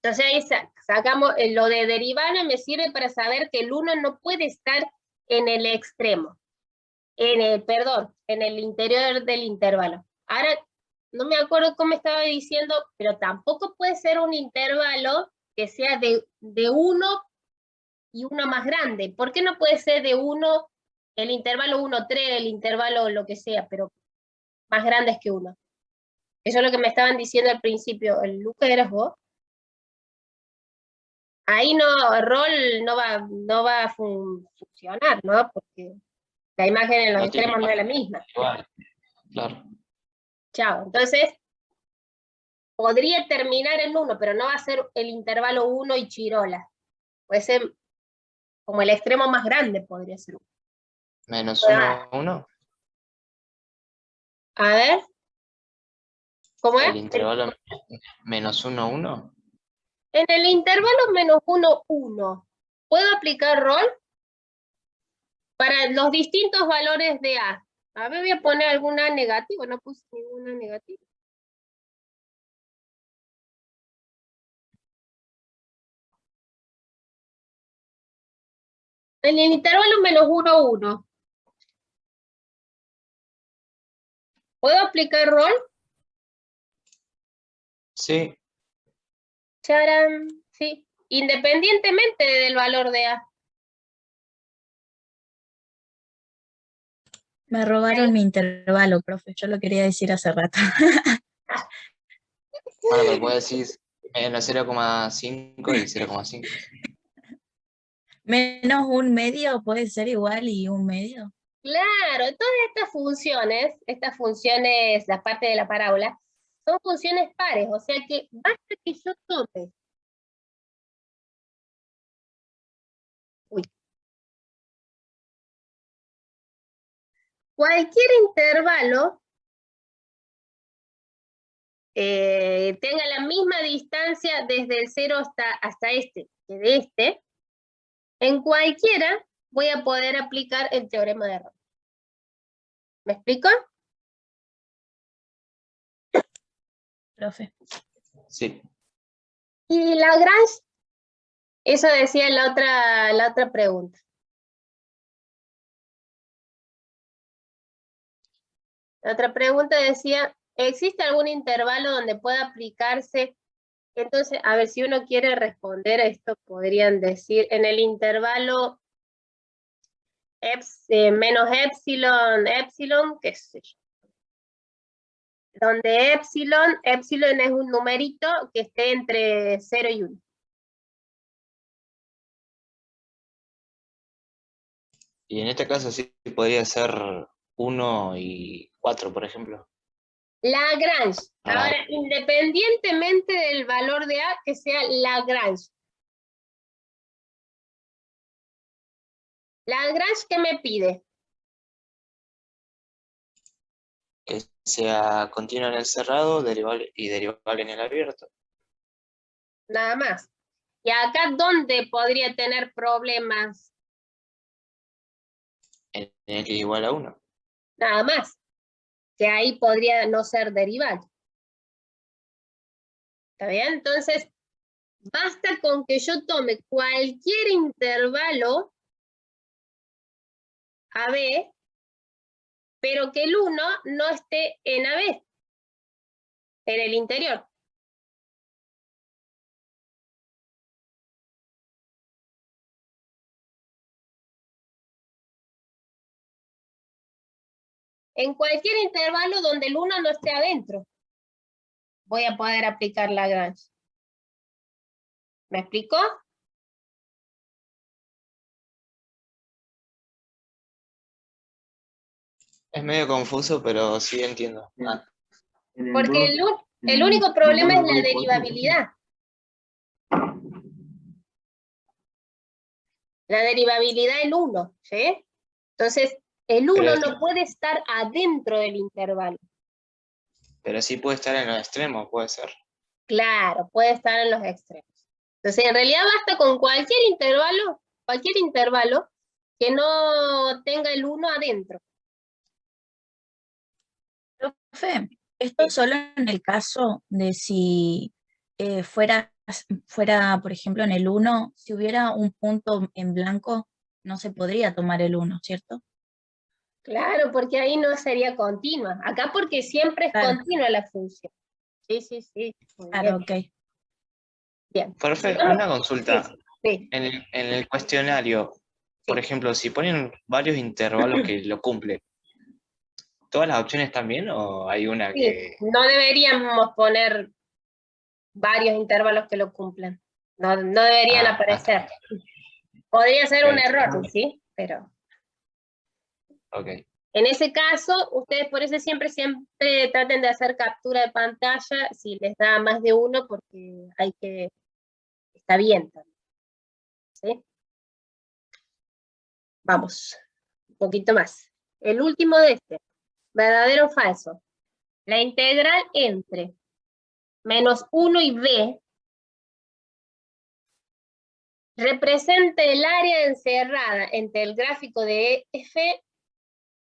entonces ahí sacamos lo de derivable, me sirve para saber que el 1 no puede estar en el extremo, perdón, en el interior del intervalo. Ahora, no me acuerdo cómo estaba diciendo, pero tampoco puede ser un intervalo que sea de 1 y 1 más grande. ¿Por qué no puede ser de 1, el intervalo 1, 3, el intervalo lo que sea, pero más grandes que 1? Eso es lo que me estaban diciendo al principio. ¿El Lucas eras vos? Ahí no, rol no va a funcionar, ¿no? Porque la imagen en los No tiene extremos no es la misma. igual, claro. Chao. Entonces, podría terminar en 1, pero no va a ser el intervalo 1 y chirola. Puede ser como el extremo más grande, podría ser 1. Menos 1, 1. A ver. ¿Cómo El es? intervalo menos 1, 1. En el intervalo menos 1, 1, ¿puedo aplicar rol? Para los distintos valores de A. A ver, voy a poner alguna negativa, no puse ninguna negativa. En el intervalo menos 1, 1. ¿Puedo aplicar rol? Sí. Charán, sí. Independientemente del valor de A. Me robaron mi intervalo, profe. Yo lo quería decir hace rato. Bueno, pero puedo decir menos 0,5 y 0,5. Menos un medio puede ser igual y un medio. Claro, todas estas funciones, la parte de la parábola, son funciones pares, o sea que basta que yo tome. Uy. Cualquier intervalo tenga la misma distancia desde el 0 hasta este, que de este, en cualquiera voy a poder aplicar el teorema de Rol. ¿Me explico? Profe. Sí. Y Lagrange, eso decía la otra pregunta. La otra pregunta decía, ¿existe algún intervalo donde pueda aplicarse? Entonces, a ver, si uno quiere responder a esto, podrían decir, en el intervalo menos epsilon, qué sé yo. Donde epsilon es un numerito que esté entre 0 y 1. Y en este caso sí podría ser 1 y 4, por ejemplo. Lagrange. Ahora, independientemente del valor de A, que sea Lagrange. Lagrange, ¿qué me pide? Que sea continua en el cerrado derivable en el abierto. Nada más. ¿Y acá dónde podría tener problemas? En X igual a 1. Nada más. Que ahí podría no ser derivable. ¿Está bien? Entonces, basta con que yo tome cualquier intervalo AB, pero que el 1 no esté en AB, en el interior. En cualquier intervalo donde el 1 no esté adentro, voy a poder aplicar Lagrange. ¿Me explicó? Es medio confuso, pero sí entiendo. Ah, En el Porque 2, el único problema es la 2 y 4, derivabilidad. La derivabilidad del 1, ¿sí? Entonces, el 1 pero, no puede estar adentro del intervalo. pero sí puede estar en los extremos, puede ser. Claro, puede estar en los extremos. Entonces, en realidad basta con cualquier intervalo que no tenga el 1 adentro. Profe, esto solo en el caso de si fuera, por ejemplo, en el 1, si hubiera un punto en blanco, no se podría tomar el 1, ¿cierto? Claro, porque ahí no sería continua. Acá porque siempre es Claro. continua la función. Sí, sí, sí. Muy Claro, bien. ok. Bien. Profe, Ah, una consulta. sí, sí, En el cuestionario, por sí. ejemplo, si ponen varios intervalos que lo cumplen, ¿todas las opciones también o hay una Sí, que... no deberíamos poner varios intervalos que lo cumplan. No, no deberían Ah, aparecer. Podría ser un error, ok, ¿sí? Pero ok. en ese caso, ustedes por eso siempre traten de hacer captura de pantalla si les da más de uno, porque está bien también, ¿sí? Vamos, un poquito más. El último de este, verdadero o falso. La integral entre menos 1 y b representa el área encerrada entre el gráfico de f,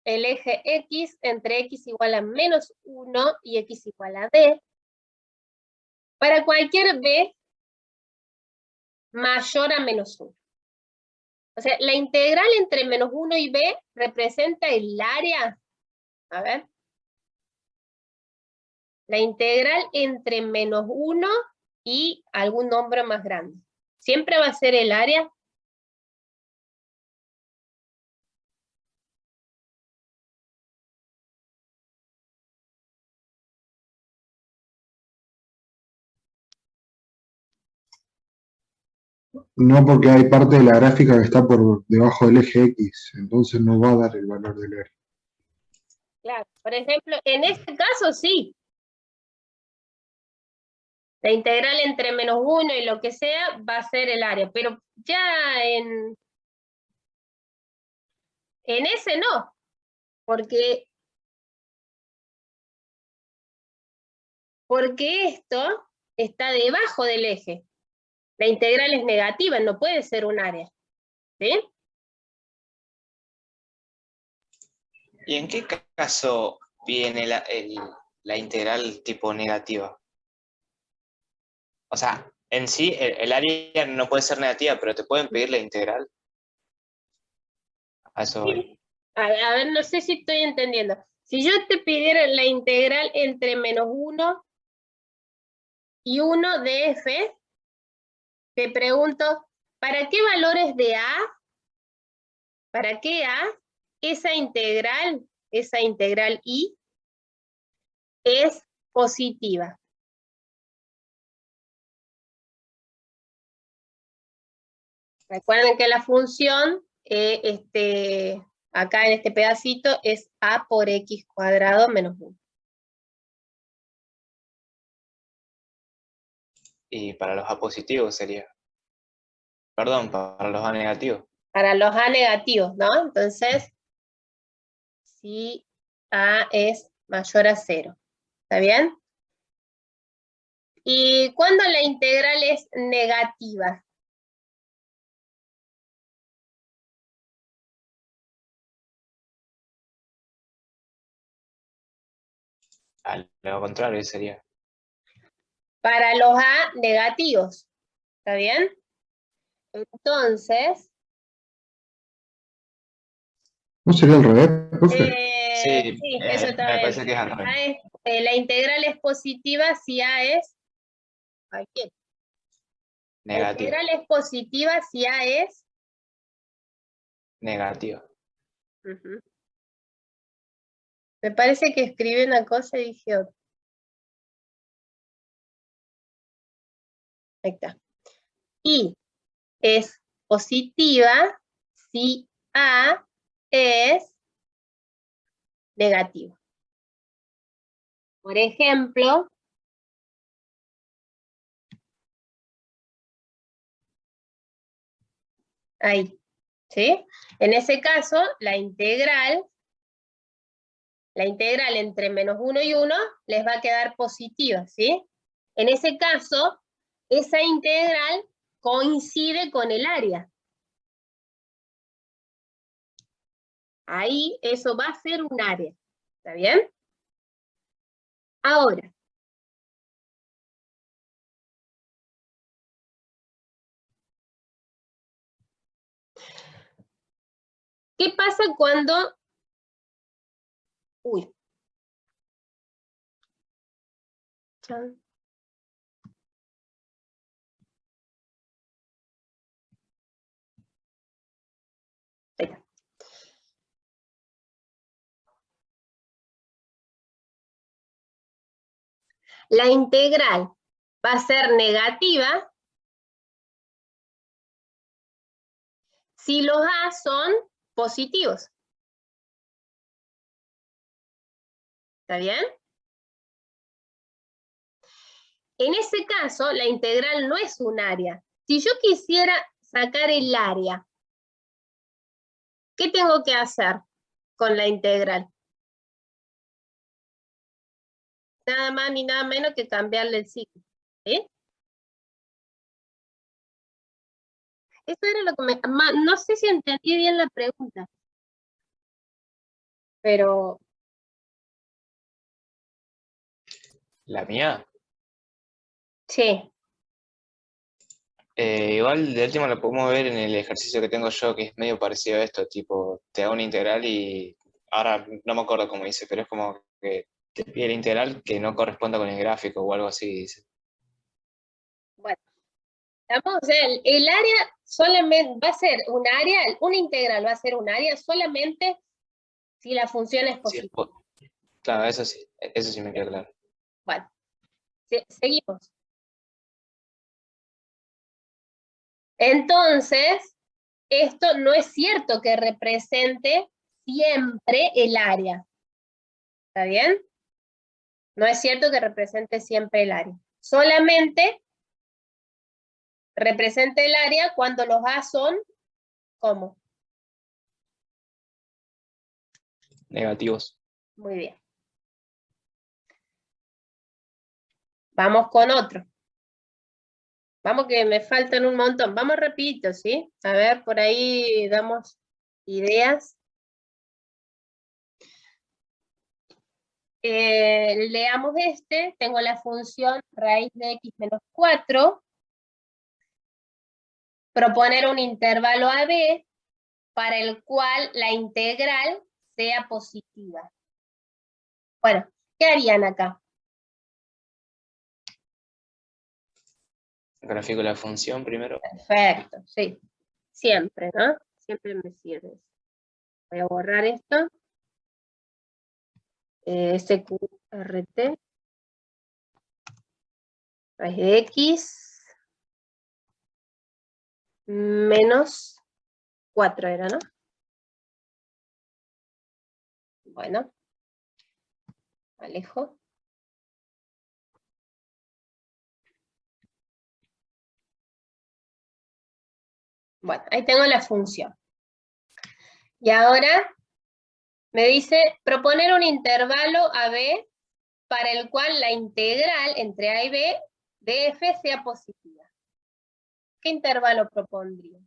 el eje x, entre x igual a menos 1 y x igual a b, para cualquier b mayor a menos 1. O sea, la integral entre menos 1 y b representa el área, a ver, la integral entre menos 1 y algún nombre más grande. Siempre va a ser el área. No, porque hay parte de la gráfica que está por debajo del eje X, entonces no va a dar el valor del área. Claro, por ejemplo, en este caso sí. La integral entre menos 1 y lo que sea va a ser el área, pero ya en ese no, porque esto está debajo del eje. La integral es negativa, no puede ser un área. ¿Sí? ¿Y en qué caso viene la integral tipo negativa? O sea, en sí el área no puede ser negativa, pero te pueden pedir la integral. A eso voy. Sí. A ver, no sé si estoy entendiendo. Si yo te pidiera la integral entre menos 1 y 1 de f, te pregunto, ¿para qué valores de a? ¿Para qué a? Esa integral i, es positiva. Recuerden que la función, acá en este pedacito, es a por x cuadrado menos 1. Y para los A positivos sería. Perdón, para los A negativos. Para los a negativos, ¿no? Entonces, si a es mayor a 0. ¿Está bien? ¿Y cuándo la integral es negativa? Lo contrario sería. Para los a negativos. ¿Está bien? Entonces, ¿No sería al revés, profe? Sí, sí, eso está me bien. parece que es al revés. La integral es positiva si a es... ¿qué? La Negativo. integral es positiva si a es... Negativo. Ujú. Me parece que escribí una cosa y dije otra. Ahí está. Y es positiva si A es negativo. Por ejemplo, ahí, ¿sí? En ese caso, la integral entre menos 1 y 1 les va a quedar positiva, ¿sí? En ese caso, esa integral coincide con el área. Ahí eso va a ser un área, ¿está bien? Ahora, ¿qué pasa cuando... Uy. Chan. Ahí está. La integral va a ser negativa si los A son positivos. ¿Está bien? En ese caso, la integral no es un área. Si yo quisiera sacar el área, ¿qué tengo que hacer con la integral? Nada más ni nada menos que cambiarle el signo. ¿Sí? Eso era lo que no sé si entendí bien la pregunta. Pero... La mía. Sí. Igual de última lo podemos ver en el ejercicio que tengo yo, que es medio parecido a esto, tipo, te da una integral y ahora no me acuerdo cómo dice, pero es como que te pide la integral que no corresponda con el gráfico o algo así, dice. Bueno, o sea, el área solamente va a ser un área, una integral va a ser un área solamente si la función es Sí, positiva. claro, eso sí me queda claro. Bueno, seguimos. Entonces, esto no es cierto que represente siempre el área. ¿Está bien? No es cierto que represente siempre el área. Solamente representa el área cuando los A son, ¿cómo? Negativos. Muy bien. Vamos con otro. Vamos que me faltan un montón. Vamos rapidito, ¿sí? A ver, por ahí damos ideas. Leamos este. Tengo la función raíz de x menos 4. Proponer un intervalo AB para el cual la integral sea positiva. Bueno, ¿qué harían acá? Grafico la función primero. Perfecto, sí. Siempre, ¿no? Siempre me sirve. Voy a borrar esto. SQRT. Raíz de x menos 4 era, ¿no? Bueno. Alejo. Bueno, ahí tengo la función. Y ahora me dice proponer un intervalo AB para el cual la integral entre A y B de f sea positiva. ¿Qué intervalo propondría?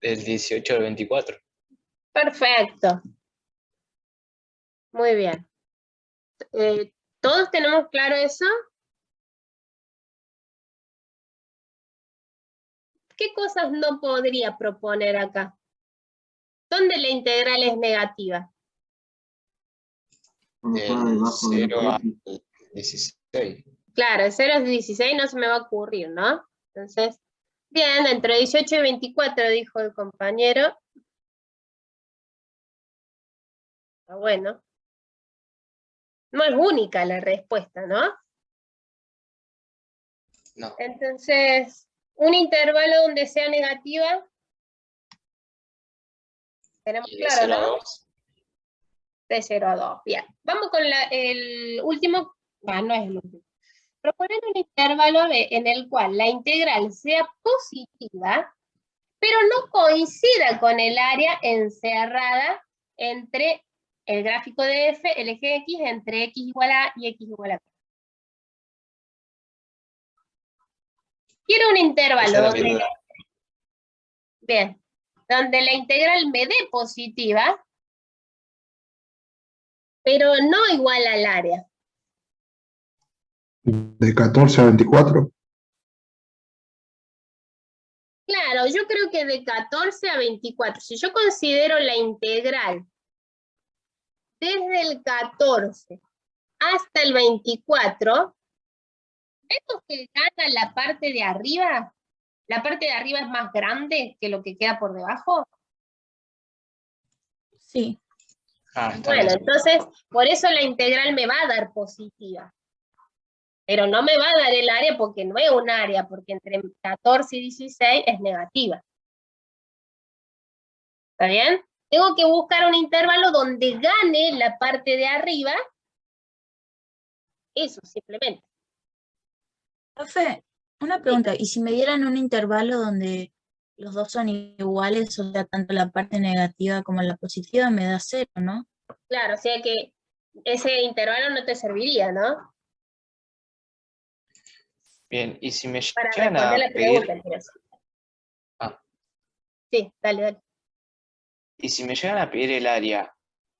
Del 18 al 24. Perfecto. Muy bien. ¿Todos tenemos claro eso? ¿Qué cosas no podría proponer acá? ¿Dónde la integral es negativa? Cuando está debajo de 0 al X. 16. Claro, el 0 es 16, no se me va a ocurrir, ¿no? Entonces, bien, entre 18 y 24, dijo el compañero. Está bueno. No es única la respuesta, ¿no? No. Entonces, un intervalo donde sea negativa. Tenemos Y de claro, 0 a ¿no? 2. De 0 a 2. Bien. Vamos con el último. No es el último. Proponer un intervalo en el cual la integral sea positiva, pero no coincida con el área encerrada entre el gráfico de f, el eje x, entre x igual a y x igual a. Quiero un intervalo Esa era mi donde, duda. bien, donde la integral me dé positiva, pero no igual al área. De 14 a 24. Claro, yo creo que de 14 a 24, si yo considero la integral desde el 14 hasta el 24, ¿vemos que gana la parte de arriba? ¿La parte de arriba es más grande que lo que queda por debajo? Sí, Está Bueno, bien. entonces, por eso la integral me va a dar positiva. Pero no me va a dar el área porque no es un área, porque entre 14 y 16 es negativa. ¿Está bien? Tengo que buscar un intervalo donde gane la parte de arriba. Eso, simplemente. profe, una pregunta, ¿y si me dieran un intervalo donde los dos son iguales, o sea, tanto la parte negativa como la positiva, me da 0, ¿no? Claro, o sea que ese intervalo no te serviría, ¿no? Bien, y si me Para llegan responder a la pedir, pregunta, quiero decir. Ah. Sí, dale, dale. y si me llegan a pedir el área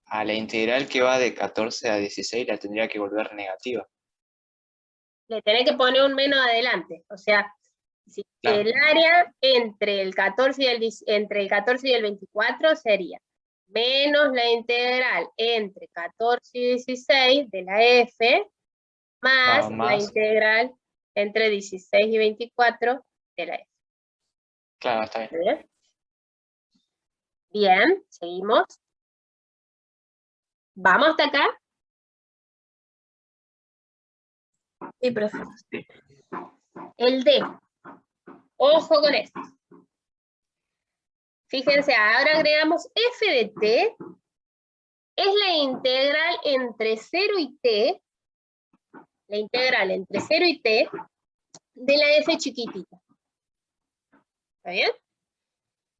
a la integral que va de 14 a 16, la tendría que volver negativa. Le tenés que poner un menos adelante. O sea, si Claro. el área entre el 14 y el 24 sería menos la integral entre 14 y 16 de la f, más No, la más. integral entre 16 y 24 de la f. Claro, está bien. ¿Bien? Bien, seguimos. ¿Vamos hasta acá? Sí, profe. El D. Ojo con esto. Fíjense, ahora agregamos f de t, es la integral entre 0 y t, la integral entre 0 y t de la f chiquitita. ¿Está bien?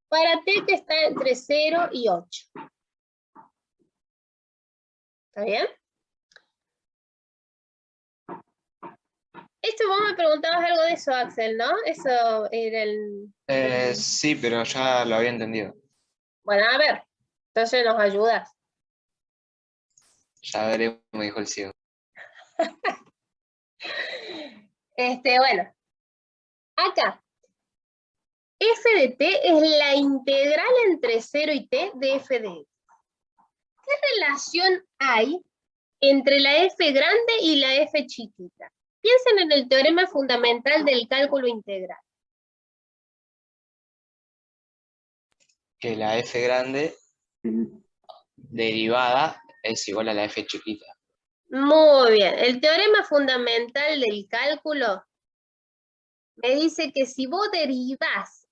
Para t que está entre 0 y 8. ¿Está bien? Esto vos me preguntabas algo de eso, Axel, ¿no? Eso era el... Sí, pero ya lo había entendido. Bueno, a ver, entonces nos ayudas. Ya veremos, me dijo el ciego. Bueno, acá, f de t es la integral entre 0 y t de f de x. ¿Qué relación hay entre la f grande y la f chiquita? Piensen en el teorema fundamental del cálculo integral. Que la f grande derivada es igual a la f chiquita. Muy bien, el teorema fundamental del cálculo me dice que si vos derivás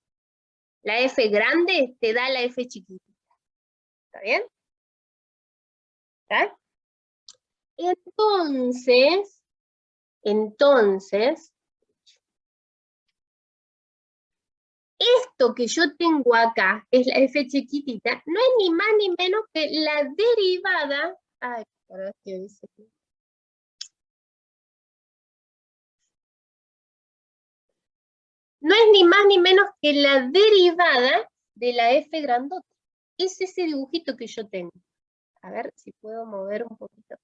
la f grande, te da la f chiquita. ¿Está bien? ¿Está? Entonces, esto que yo tengo acá, es la f chiquitita, no es ni más ni menos que la derivada. Ay, ¿qué dice aquí? No es ni más ni menos que la derivada de la f grandota. Es ese dibujito que yo tengo. A ver si puedo mover un poquito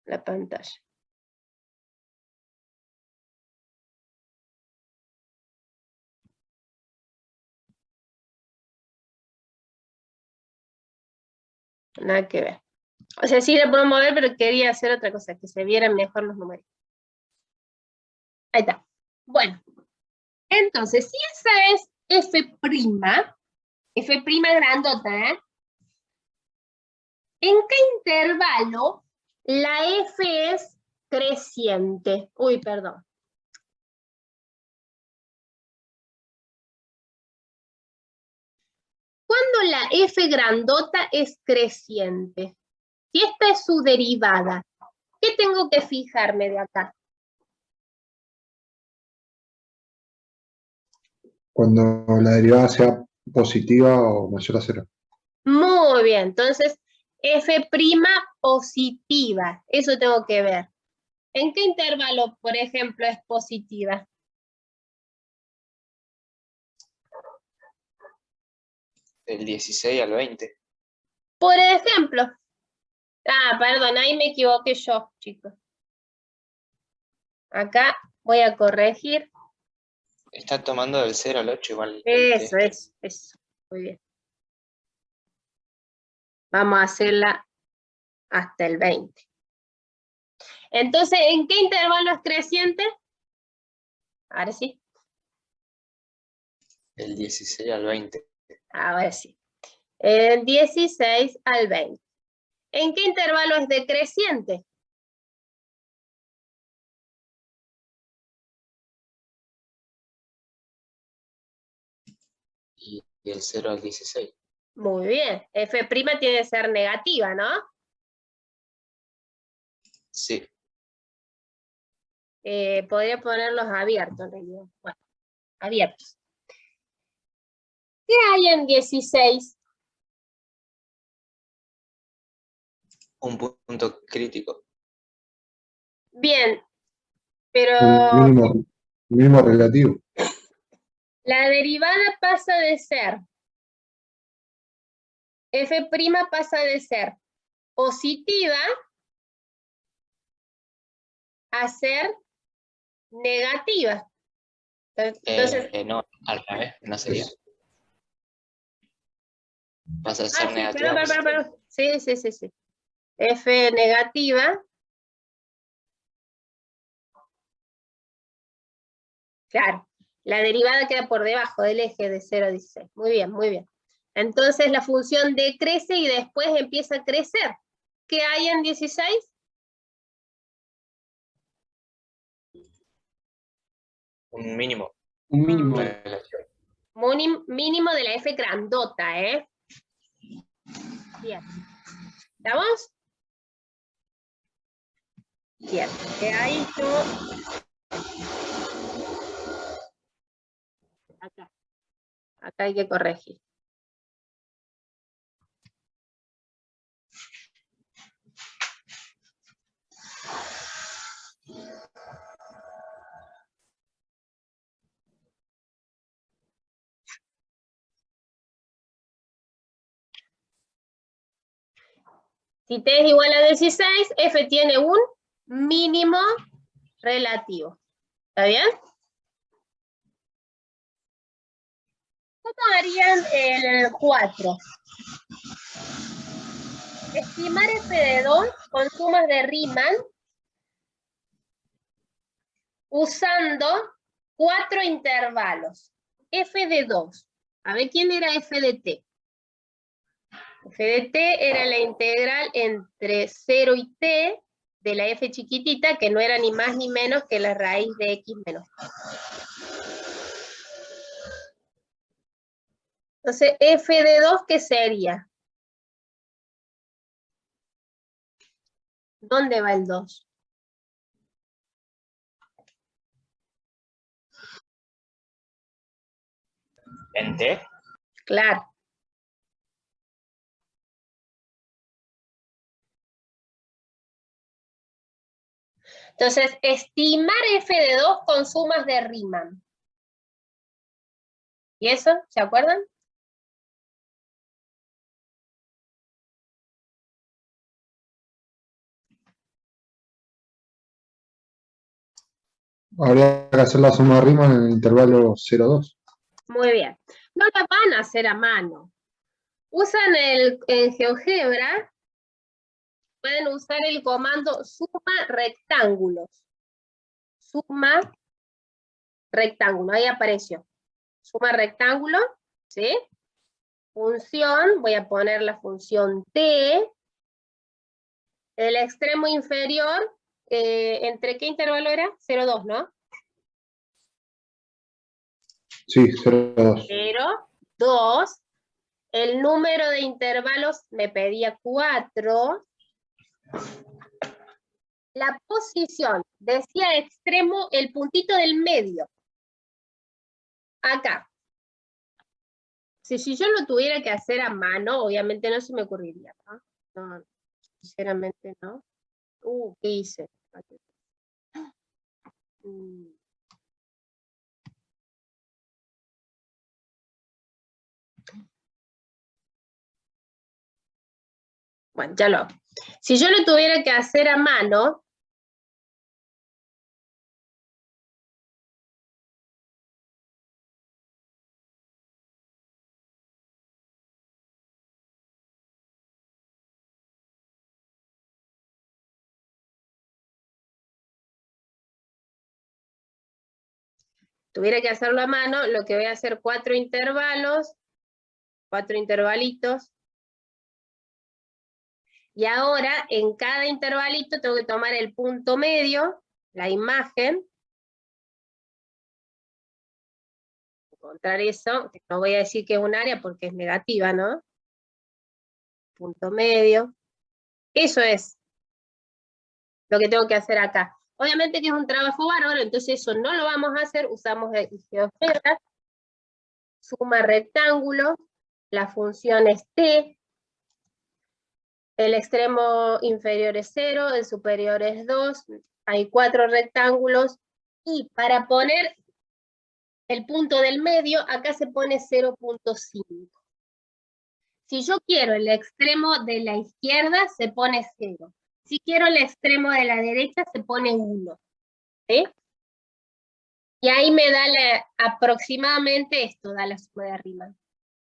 la pantalla. Nada que ver. O sea, sí la puedo mover, pero quería hacer otra cosa, que se vieran mejor los números. Ahí está. Bueno, entonces, si esa es f' grandota, ¿En qué intervalo la f es creciente? Uy, perdón. ¿Cuándo la f grandota es creciente? Si esta es su derivada, ¿qué tengo que fijarme de acá? Cuando la derivada sea positiva o mayor a 0. Muy bien, entonces f' positiva, eso tengo que ver. ¿En qué intervalo, por ejemplo, es positiva? Del 16 al 20. Por ejemplo. Ah, perdón, ahí me equivoqué yo, chicos. Acá voy a corregir. Está tomando del 0 al 8 igual. Eso. Muy bien. Vamos a hacerla hasta el 20. Entonces, ¿en qué intervalo es creciente? Ahora sí. Del 16 al 20. Ahora sí. 16 al 20. ¿En qué intervalo es decreciente? Y del 0 al 16. Muy bien. F' tiene que ser negativa, ¿no? Sí. Podría ponerlos abiertos, en realidad. Bueno, abiertos. ¿Qué hay en 16? Un punto crítico. Bien, pero Un mínimo relativo. la derivada pasa de ser, f' pasa de ser positiva a ser negativa. Entonces, No, al revés, no sería. Pasa a ser sí, negativa. perdón. Sí. F negativa. Claro, la derivada queda por debajo del eje de 0 a 16. Muy bien, muy bien. Entonces la función decrece y después empieza a crecer. ¿Qué hay en 16? Un mínimo. Un mínimo. Mínimo de la F grandota, ¿eh? Bien. ¿Estamos? Bien. Ahí yo... Acá. Acá hay que corregir. Si t es igual a 16, f tiene un mínimo relativo. ¿Está bien? ¿Cómo harían el 4? Estimar f de 2 con sumas de Riemann usando 4 intervalos. F de 2. A ver, ¿quién era f de t? F de t era la integral entre 0 y t de la f chiquitita, que no era ni más ni menos que la raíz de x menos. Entonces, f de 2, ¿qué sería? ¿Dónde va el 2? ¿En T? Claro. Entonces, estimar f de 2 con sumas de Riemann. ¿Y eso? ¿Se acuerdan? Habría que hacer la suma de Riemann en el intervalo 0,2. Muy bien. No la van a hacer a mano. Usan en GeoGebra, pueden usar el comando suma rectángulos. Suma rectángulo, ahí apareció. Suma rectángulo, ¿sí? Función, voy a poner la función t, El extremo inferior, ¿entre qué intervalo era? 0,2, ¿no? Sí, 0,2. 0,2. El número de intervalos me pedía 4. La posición, decía extremo, el puntito del medio. Acá. Si yo lo tuviera que hacer a mano, obviamente no se me ocurriría, ¿no? No, sinceramente no. ¿Qué hice? Bueno, ya lo hago. Si yo lo tuviera que hacer a mano, tuviera que hacerlo a mano, lo que voy a hacer 4 intervalos, 4 intervalitos, y ahora en cada intervalito tengo que tomar el punto medio, la imagen, encontrar eso, que no voy a decir que es un área porque es negativa, ¿no? Punto medio, eso es lo que tengo que hacer acá. Obviamente que es un trabajo bárbaro, entonces eso no lo vamos a hacer, usamos el GeoGebra, suma rectángulo, la función es t, el extremo inferior es 0, el superior es 2, hay 4 rectángulos, y para poner el punto del medio, acá se pone 0,5. Si yo quiero el extremo de la izquierda, se pone 0. Si quiero el extremo de la derecha, se pone 1. ¿Sí? Y ahí me da aproximadamente esto, da la suma de Riemann.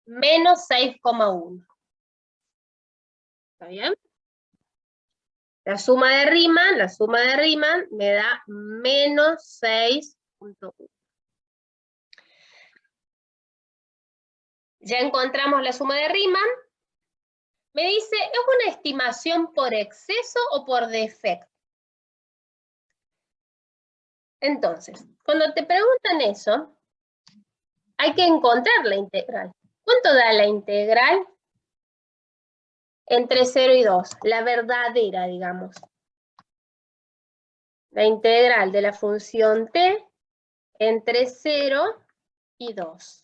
Menos 6,1. ¿Está bien? La suma de Riemann me da menos 6,1. Ya encontramos la suma de Riemann. Me dice, ¿es una estimación por exceso o por defecto? Entonces, cuando te preguntan eso, hay que encontrar la integral. ¿Cuánto da la integral entre 0 y 2? La verdadera, digamos. La integral de la función t entre 0 y 2.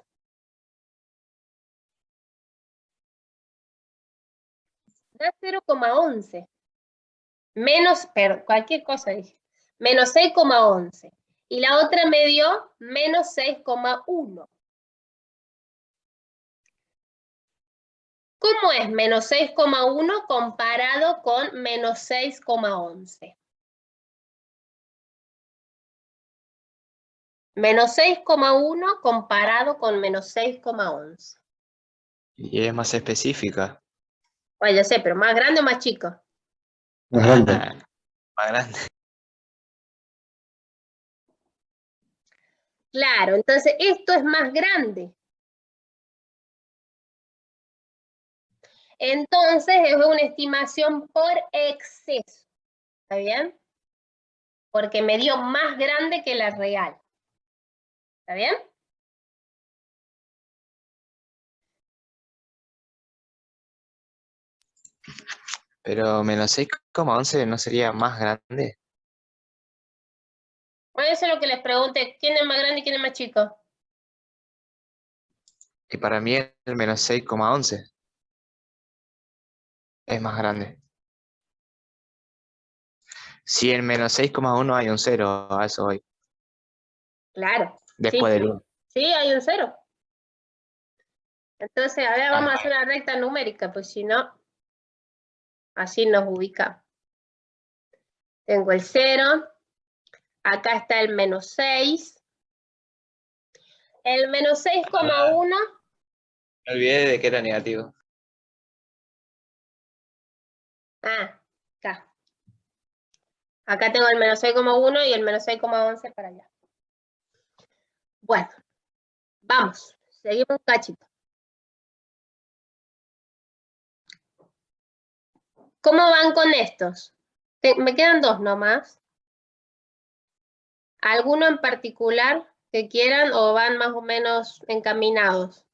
Da 0,11. Menos, pero cualquier cosa dije. Menos 6,11. Y la otra me dio menos 6,1. ¿Cómo es menos 6,1 comparado con menos 6,11? Menos 6,1 comparado con menos 6,11. Y es más específica. Bueno, yo sé, pero ¿más grande o más chico? Más grande. Más grande. Claro, entonces esto es más grande. Entonces es una estimación por exceso. ¿Está bien? Porque me dio más grande que la real. ¿Está bien? Pero menos 6,11 no sería más grande. Bueno, eso es lo que les pregunté. ¿Quién es más grande y quién es más chico? Y para mí el menos 6,11 es más grande. Si en menos 6,1 hay un 0, a eso voy. Claro. Después Sí, del 1. sí, hay un 0. Entonces, a ver, vamos a hacer una recta numérica, pues si no, así nos ubica. Tengo el 0, acá está el menos 6. El menos 6,1. Me olvidé de que era negativo. Acá. Acá tengo el menos 6,1 y el menos 6,11 para allá. Bueno, vamos, seguimos un cachito. ¿Cómo van con estos? Me quedan dos nomás. ¿Alguno en particular que quieran o van más o menos encaminados?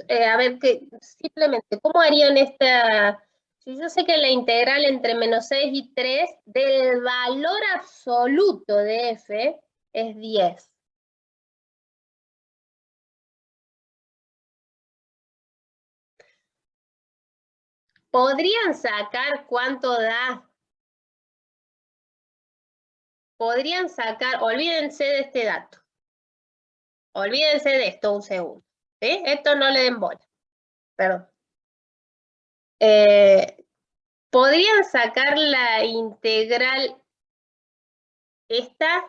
A ver, simplemente, ¿cómo harían esta? Si yo sé que la integral entre menos 6 y 3 del valor absoluto de f es 10. ¿Podrían sacar cuánto da? Podrían sacar, olvídense de este dato. Olvídense de esto un segundo. ¿Sí? Esto no le den bola. Perdón. ¿Podrían sacar la integral esta?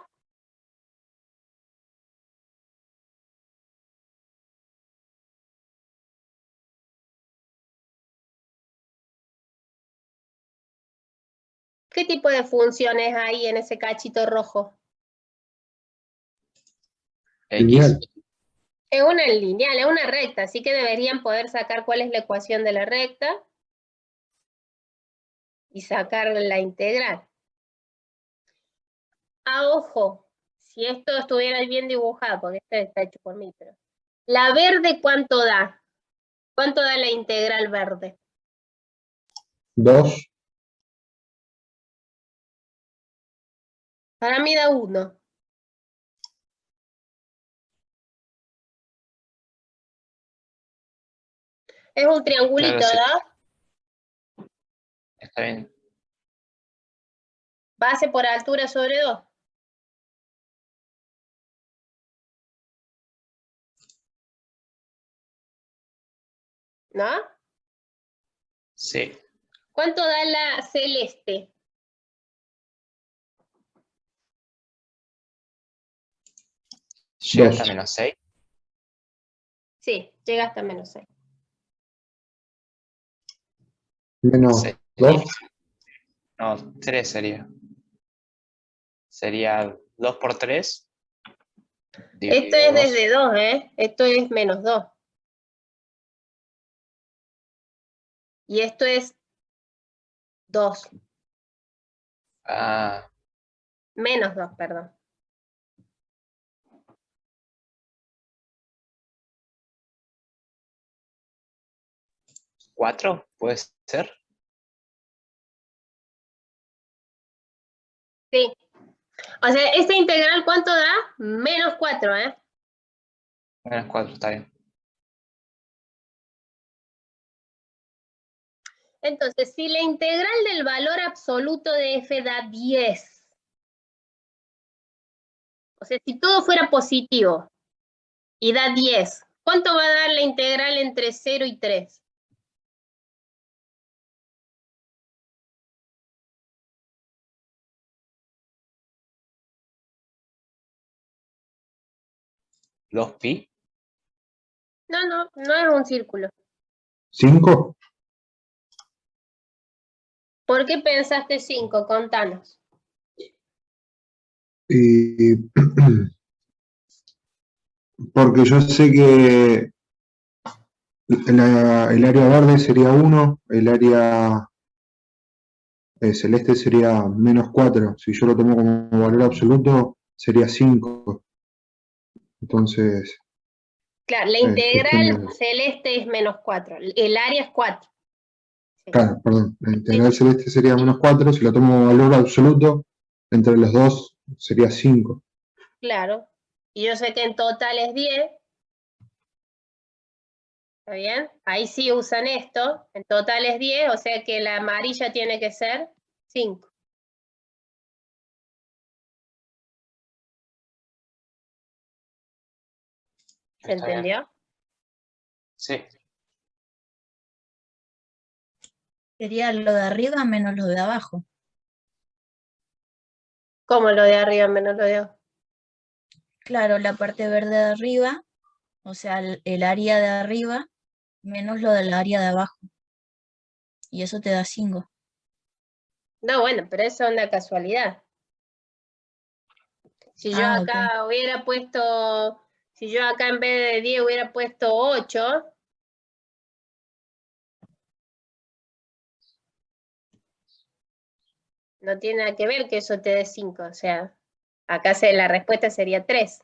¿Qué tipo de funciones hay en ese cachito rojo? Lineal. Es una lineal, es una recta, así que deberían poder sacar cuál es la ecuación de la recta y sacar la integral. Ojo, si esto estuviera bien dibujado, porque este está hecho por mí, pero ¿la verde cuánto da? ¿Cuánto da la integral verde? 2. Para mí da 1. Es un triangulito, Claro, sí. ¿no? Está bien. Base por altura sobre 2. ¿No? Sí. ¿Cuánto da la celeste? Llega 2. hasta menos 6. Sí, llega hasta menos 6. Menos Sí. 2. No, 3 sería. Sería 2 por 3. Esto es desde 2, ¿eh? Esto es menos 2. Y esto es 2. Ah, Menos 2, perdón. ¿4? ¿Puede ser? Sí. O sea, esta integral, ¿cuánto da? Menos 4, ¿eh? Menos 4, está bien. Entonces, si la integral del valor absoluto de f da 10, o sea, si todo fuera positivo y da 10, ¿cuánto va a dar la integral entre 0 y 3? ¿2pi? No, no, no es un círculo. 5. ¿Por qué pensaste 5? Contanos. Y porque yo sé que el área verde sería 1, el área celeste sería menos 4. Si yo lo tomo como valor absoluto, sería 5. Entonces, Claro, la es cuestión integral de... celeste es menos 4. El área es 4. Sí. Claro, perdón. La integral celeste sería menos 4. Si lo tomo como valor absoluto, entre los dos sería 5. Claro. Y yo sé que en total es 10. ¿Está bien? Ahí sí usan esto. En total es 10, o sea que la amarilla tiene que ser 5. ¿Se Está bien. entendió? Sí. Sería lo de arriba menos lo de abajo. ¿Cómo lo de arriba menos lo de abajo? Claro, la parte verde de arriba, o sea, el área de arriba menos lo del área de abajo. Y eso te da 5. No, bueno, pero eso es una casualidad. Si yo Ah, ok. acá hubiera puesto, si yo acá en vez de 10 hubiera puesto 8, No tiene nada que ver que eso te dé 5, o sea, acá la respuesta sería 3.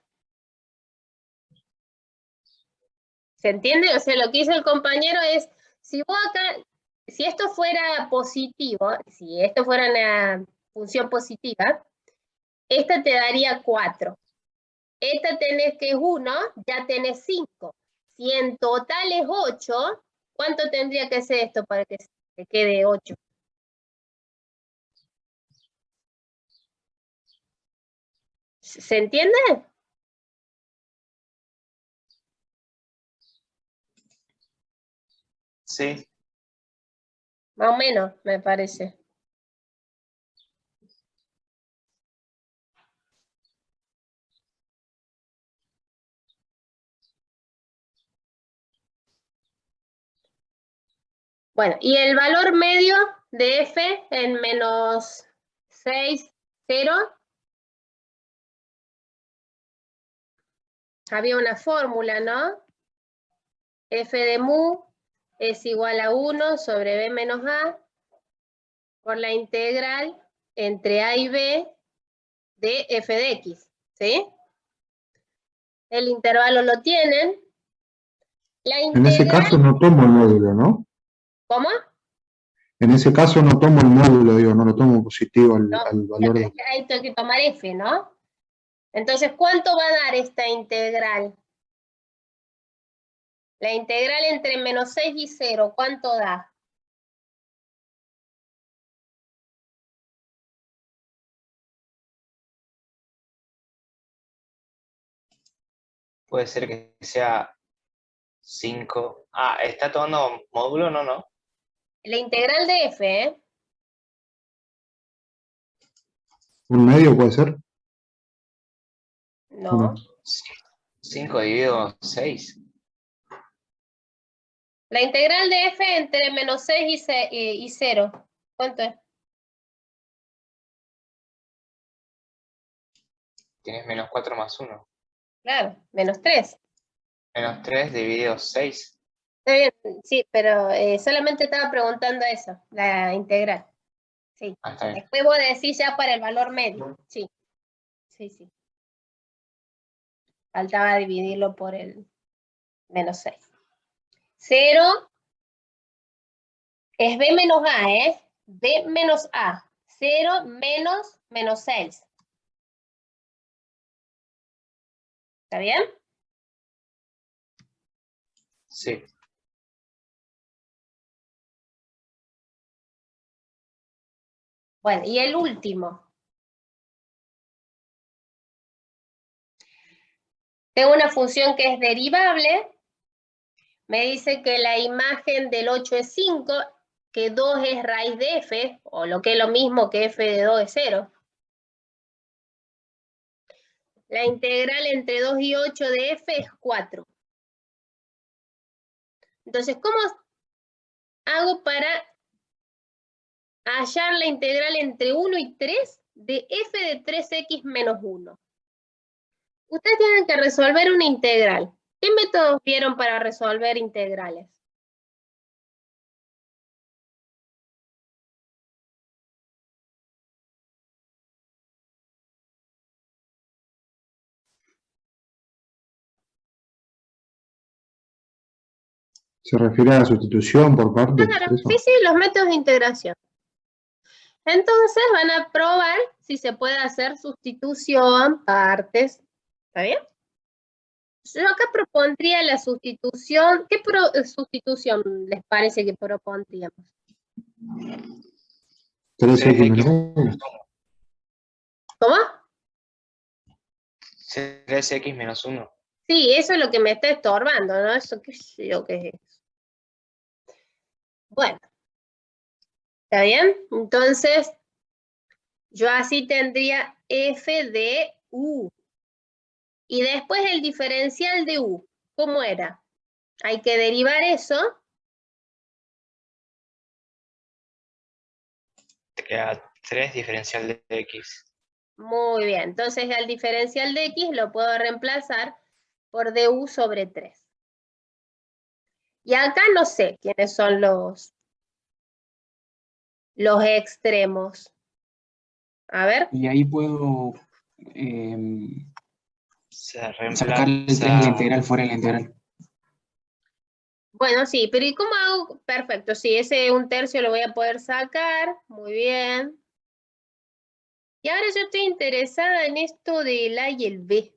¿Se entiende? O sea, lo que hizo el compañero es, si vos acá, si esto fuera positivo, si esto fuera una función positiva, esta te daría 4. Esta tenés que es 1, ya tenés 5. Si en total es 8, ¿cuánto tendría que ser esto para que te quede 8? ¿Se entiende? Sí, Más o menos, me parece. Bueno, y el valor medio de f en menos 6, 0. Había una fórmula, ¿no? F de mu es igual a 1 sobre b menos a por la integral entre a y b de f de x, ¿sí? El intervalo lo tienen. La En ese integral, caso no tomo el módulo, ¿no? ¿cómo? En ese caso no tomo el módulo, digo, no lo tomo positivo al, No, al valor de... hay que tomar f, ¿no? Entonces, ¿cuánto va a dar esta integral? La integral entre menos 6 y 0, ¿cuánto da? puede ser que sea 5. Ah, ¿está tomando módulo? No, no. La integral de f, ¿eh? ¿Un medio puede ser? No. No. 5 dividido 6. La integral de f entre menos 6 y 0, ¿cuánto es? Tienes menos 4 más 1. Claro, menos 3. Menos 3 dividido 6. Está bien, sí, pero solamente estaba preguntando eso, la integral. Sí. Ah, está bien. Después vos decís ya para el valor medio. Sí. Sí, sí. Faltaba dividirlo por el menos 6. 0 es b menos a, ¿eh? b menos a. 0 menos menos 6. ¿Está bien? Sí. Bueno, y el último. Tengo una función que es derivable. Me dice que la imagen del 8 es 5, que 2 es raíz de f, o lo que es lo mismo que f de 2 es 0. La integral entre 2 y 8 de f es 4. Entonces, ¿cómo hago para hallar la integral entre 1 y 3 de f de 3x menos 1? Ustedes tienen que resolver una integral. ¿Qué métodos vieron para resolver integrales? ¿Se refiere a la sustitución por partes? Claro, ¿Eso? sí, sí, los métodos de integración. Entonces van a probar si se puede hacer sustitución, partes. ¿Está bien? Yo acá propondría la sustitución. ¿Qué sustitución les parece que propondríamos? 3x menos 1. ¿Cómo? 3x menos 1. Sí, eso es lo que me está estorbando, ¿no? Eso qué sé yo qué es eso. Bueno, ¿está bien? Entonces, yo así tendría f de u. Y después el diferencial de u. ¿Cómo era? Hay que derivar eso. Te queda 3 diferencial de x. Muy bien. Entonces, el diferencial de x lo puedo reemplazar por du sobre 3. Y acá no sé quiénes son los extremos. A ver, Y ahí puedo Se sacar el 3 de la reemplaza. integral fuera de la integral. bueno, sí, pero ¿y cómo hago? Perfecto, sí, ese 1/3 lo voy a poder sacar, muy bien. Y ahora yo estoy interesada en esto del A y el B.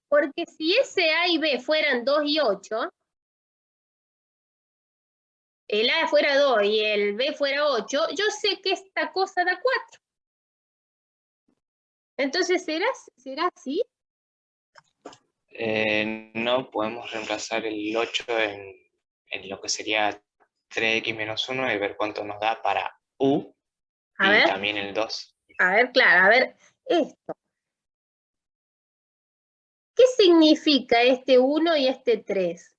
Porque si ese A y B fueran 2 y 8, el A fuera 2 y el B fuera 8, yo sé que esta cosa da 4. Entonces, ¿será así? No podemos reemplazar el 8 en lo que sería 3x menos 1 y ver cuánto nos da para u A y ver, también el 2. claro, a ver, esto. ¿Qué significa este 1 y este 3?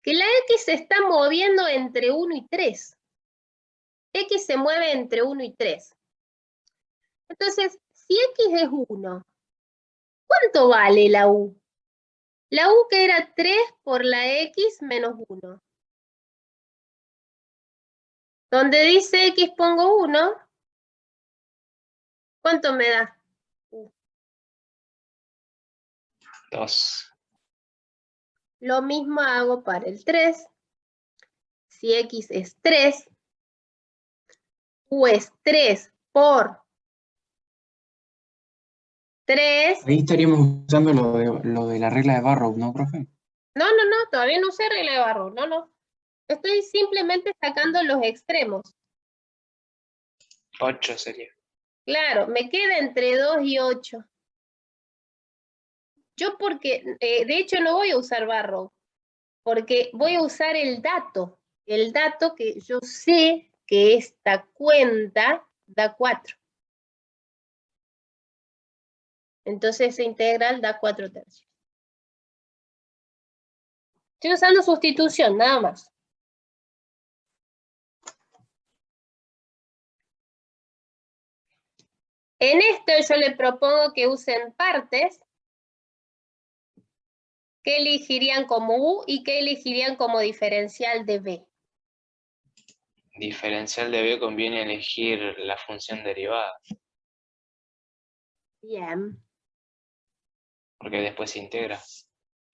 Que la X se está moviendo entre 1 y 3. X se mueve entre 1 y 3. Entonces, si X es 1, ¿cuánto vale la U? La U que era 3 por la X menos 1. Donde dice X pongo 1, ¿cuánto me da? 2. Lo mismo hago para el 3. Si X es 3, U es 3 por 3. Ahí estaríamos usando lo de la regla de Barrow, ¿no, profe? No, todavía no usé regla de Barrow, no. Estoy simplemente sacando los extremos. 8 sería. Claro, me queda entre 2 y 8. Yo porque, de hecho no voy a usar Barrow, porque voy a usar el dato que yo sé que esta cuenta da 4. Entonces esa integral da 4/3. Estoy usando sustitución, nada más. En esto yo le propongo que usen partes. ¿Qué elegirían como U y qué elegirían como diferencial de B? Diferencial de b conviene elegir la función derivada, Bien, porque después se integra.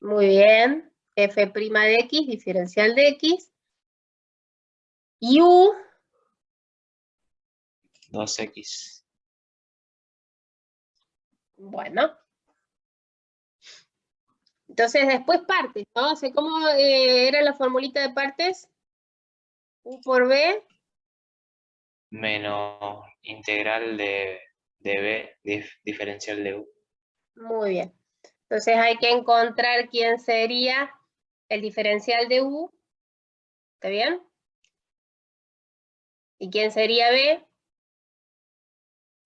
muy bien. F' de X, diferencial de X. Y U, 2x. bueno. Entonces después partes, ¿no? O sea, ¿cómo era la formulita de partes? U por B. Menos integral de b, diferencial de u. Muy bien. Entonces hay que encontrar quién sería el diferencial de U. ¿Está bien? ¿Y quién sería B?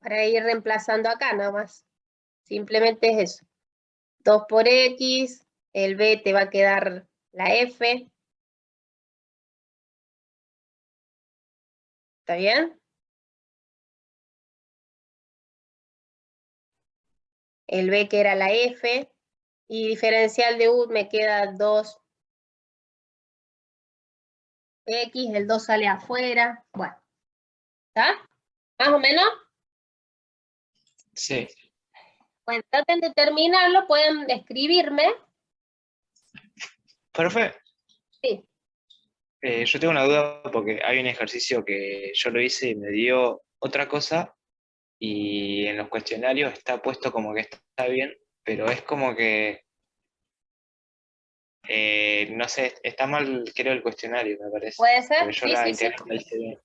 Para ir reemplazando acá nada más. Simplemente es eso. 2 por X, el B te va a quedar la F. ¿Está bien? El B que era la F. Y diferencial de U me queda 2X, el 2 sale afuera. Bueno, ¿está? ¿Más o menos? Sí. Bueno, traten de terminarlo, pueden escribirme. Profe, Sí. yo tengo una duda porque hay un ejercicio que yo lo hice y me dio otra cosa y en los cuestionarios está puesto como que está bien, pero es como que, no sé, está mal creo el cuestionario, me parece, ¿Puede ser? porque yo Sí, la sí, sí. integral la hice bien.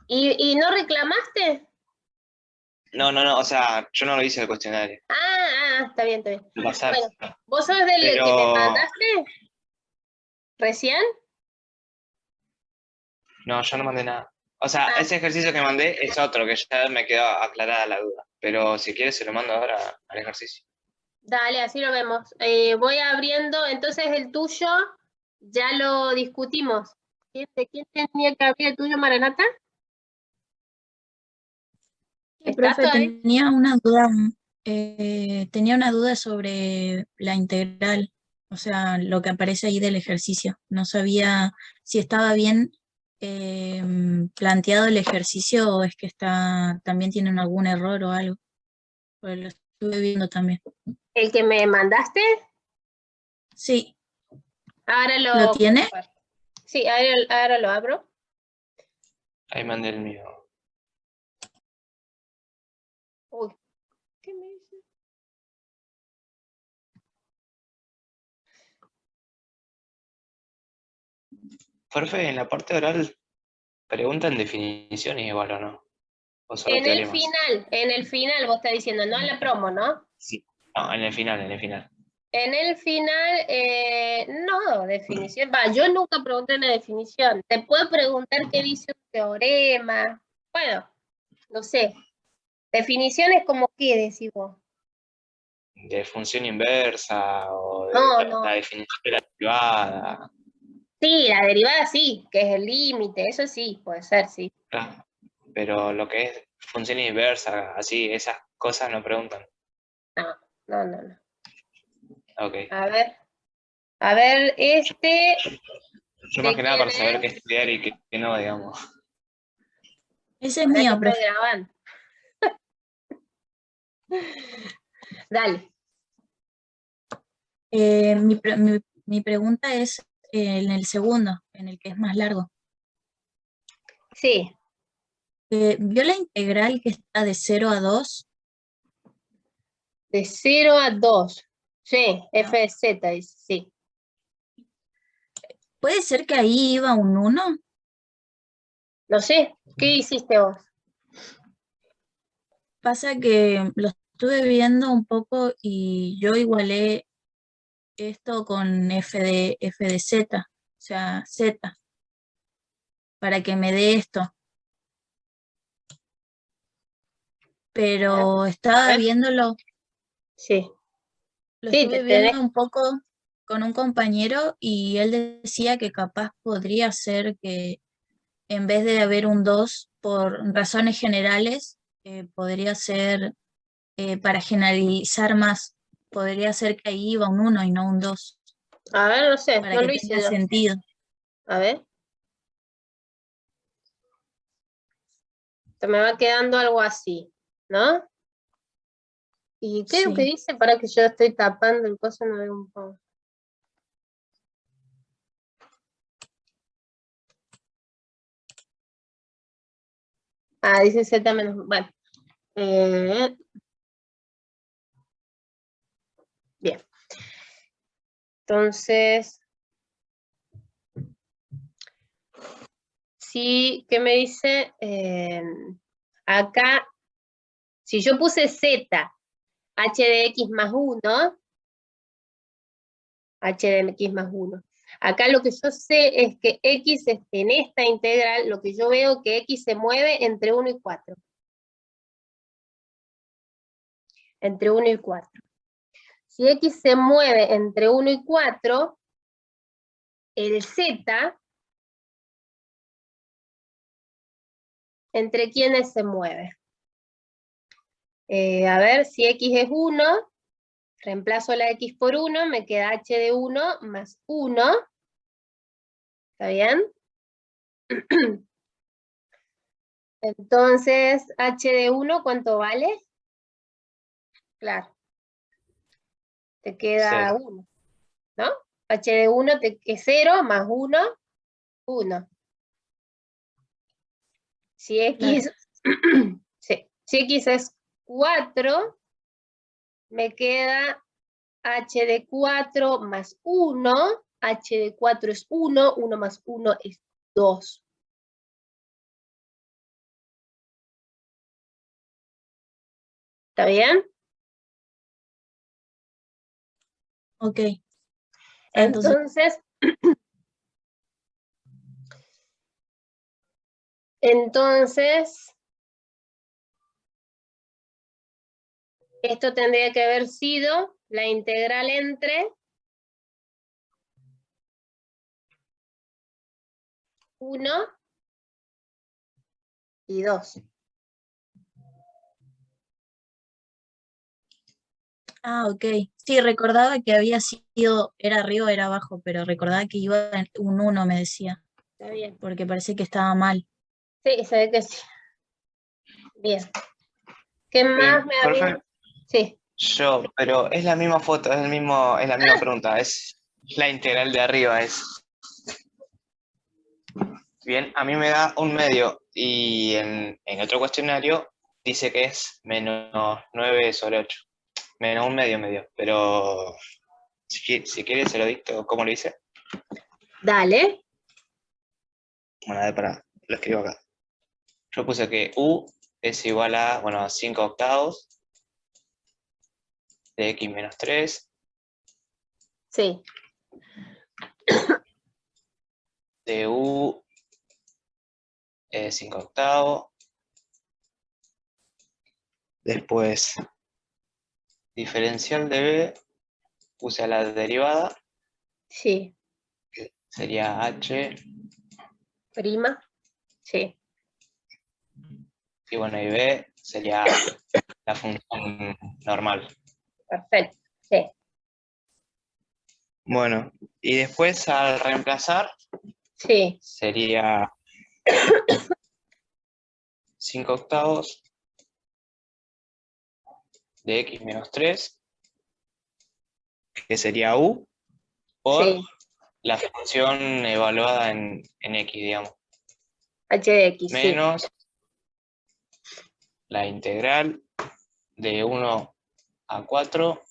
¿Y no reclamaste? No, o sea, yo no lo hice el cuestionario, Está bien, está bien. lo pasaron, Bueno, ¿vos sos del que me pero mandaste recién? no, yo no mandé nada. O sea, Ah, ese ejercicio que mandé es otro, que ya me quedó aclarada la duda, pero si quieres se lo mando ahora al ejercicio. dale, así lo vemos. Voy abriendo, entonces el tuyo ya lo discutimos. ¿De quién tenía que abrir el tuyo, Maranata? Sí, ¿Está profe, todavía? tenía una duda sobre la integral, o sea, lo que aparece ahí del ejercicio. No sabía si estaba bien planteado el ejercicio o es que también tienen algún error o algo. Pues lo estuve viendo también. ¿El que me mandaste? Sí, Ahora ¿lo tiene? Sí, ahora lo abro. Ahí mandé el mío. Uy, ¿qué me dice? Profe, en la parte oral preguntan definiciones igual o no. O solo En el teoremas. final vos estás diciendo, no en la promo, ¿no? Sí. No, en el final, en el final. En el final, no, definición. Va, yo nunca pregunté una definición. Te puedo preguntar qué dice un teorema. Bueno, no sé. Definiciones como qué decís vos. De función inversa o de No, la no. definición de la derivada. Sí, la derivada sí, que es el límite, eso sí, puede ser, sí. Claro. Pero lo que es función inversa, así, esas cosas no preguntan. No. Ok. A ver, Yo ¿de más que nada quién para saber qué es? estudiar y qué no, digamos. Ese es Ahora que mío, estoy profe. grabando. Dale. Mi pregunta es en el segundo, en el que es más largo. Sí, ¿Vio la integral que está de 0 a 2? de 0 a 2. Sí, No. f de z, dice, sí. ¿Puede ser que ahí iba un 1? No sé, ¿qué hiciste vos? Pasa que lo estuve viendo un poco y yo igualé esto con f de z, o sea, z, para que me dé esto. Pero A estaba ver. viéndolo, Sí. lo Sí, estuve viendo un poco con un compañero y él decía que capaz podría ser que en vez de haber un 2 por razones generales, podría ser para generalizar más, podría ser que ahí iba un 1 y no un 2, A ver, no sé, para no que lo hice tenga yo. sentido. A ver. Se me va quedando algo así, ¿no? ¿Y qué es lo que Sí. dice? Para que yo estoy tapando el coso, no veo un poco. Ah, dice z menos, bueno. Bien. Entonces, sí, ¿qué me dice? Acá, si yo puse z, h de x más 1, h de x más 1. Acá lo que yo sé es que x en esta integral, lo que yo veo que x se mueve entre 1 y 4. Entre 1 y 4. Si x se mueve entre 1 y 4, el z, ¿entre quiénes se mueve? A ver, si x es 1, reemplazo la x por 1, me queda h de 1 más 1. ¿Está bien? Entonces, h de 1, ¿cuánto vale? Claro, te queda 0. 1, ¿no? H de 1 es 0 más 1, 1. Si x, sí, si x es 4, me queda h de 4 más 1, h de 4 es 1, 1 más 1 es 2. ¿Está bien? Ok. Entonces, Entonces, esto tendría que haber sido la integral entre 1 y 2. ok. Sí, recordaba que había sido, era arriba o era abajo, pero recordaba que iba en un 1, me decía. Está bien. porque parece que estaba mal. Sí, se ve que sí. Bien. ¿Qué más Bien, me había? perfecto. Sí. Pero es la misma foto, es la misma pregunta, es la integral de arriba, es. Bien, a mí me da un medio y en otro cuestionario dice que es menos 9 sobre 8. Menos un medio medio, pero si quieres se lo dicto, ¿cómo lo dice? Dale. Bueno, a ver, lo escribo acá. Yo puse que U es igual a, bueno, 5 octavos de x menos 3, Sí. de U es 5 octavos. Después, diferencial de B, puse a la derivada, Sí. que sería H, Prima. Sí. y bueno, y B sería la función normal. Perfecto. Sí. Bueno, y después al reemplazar Sí. sería 5 octavos de x menos 3, que sería U, por Sí. la función evaluada en x, digamos, H de X, sí. menos la integral de 1 a 4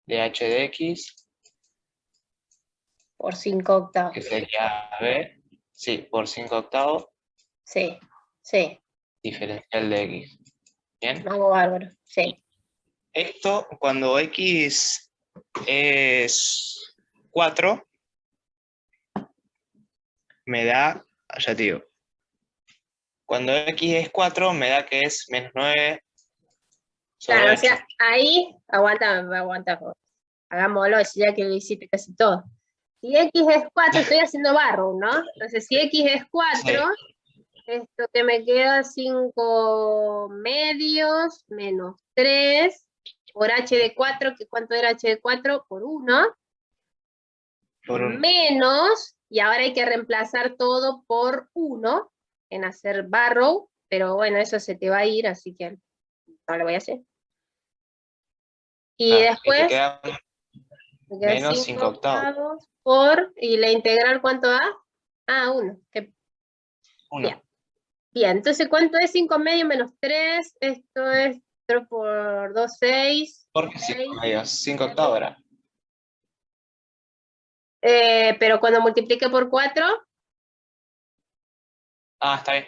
de h de x, Por 5 octavos. que sería b, sí, por 5 octavos, Sí. Sí. diferencial de x. Bien, Algo bárbaro. Sí. esto cuando x es 4, me da, ya te digo, cuando x es 4, me da que es menos 9 sobre Claro, o 8. sea, ahí, aguanta. Hagámoslo, ya que lo hiciste casi todo. Si X es 4, estoy haciendo barro, ¿no? Entonces, si X es 4, esto que me queda 5 medios menos 3 por H de 4, que ¿cuánto era H de 4? Por 1, Por un, menos, y ahora hay que reemplazar todo por 1 en hacer barrow, pero bueno, eso se te va a ir, así que no lo voy a hacer. Y y te después queda me quedan menos 5 5 octavos, octavos por, ¿y la integral cuánto da? Ah, 1. 1. Bien. Bien, entonces, ¿cuánto es 5 medio menos 3? Esto es 3 por 2, 6. Porque 5 medios, 5 octavos era. Pero cuando multiplique por 4, Ah, está bien.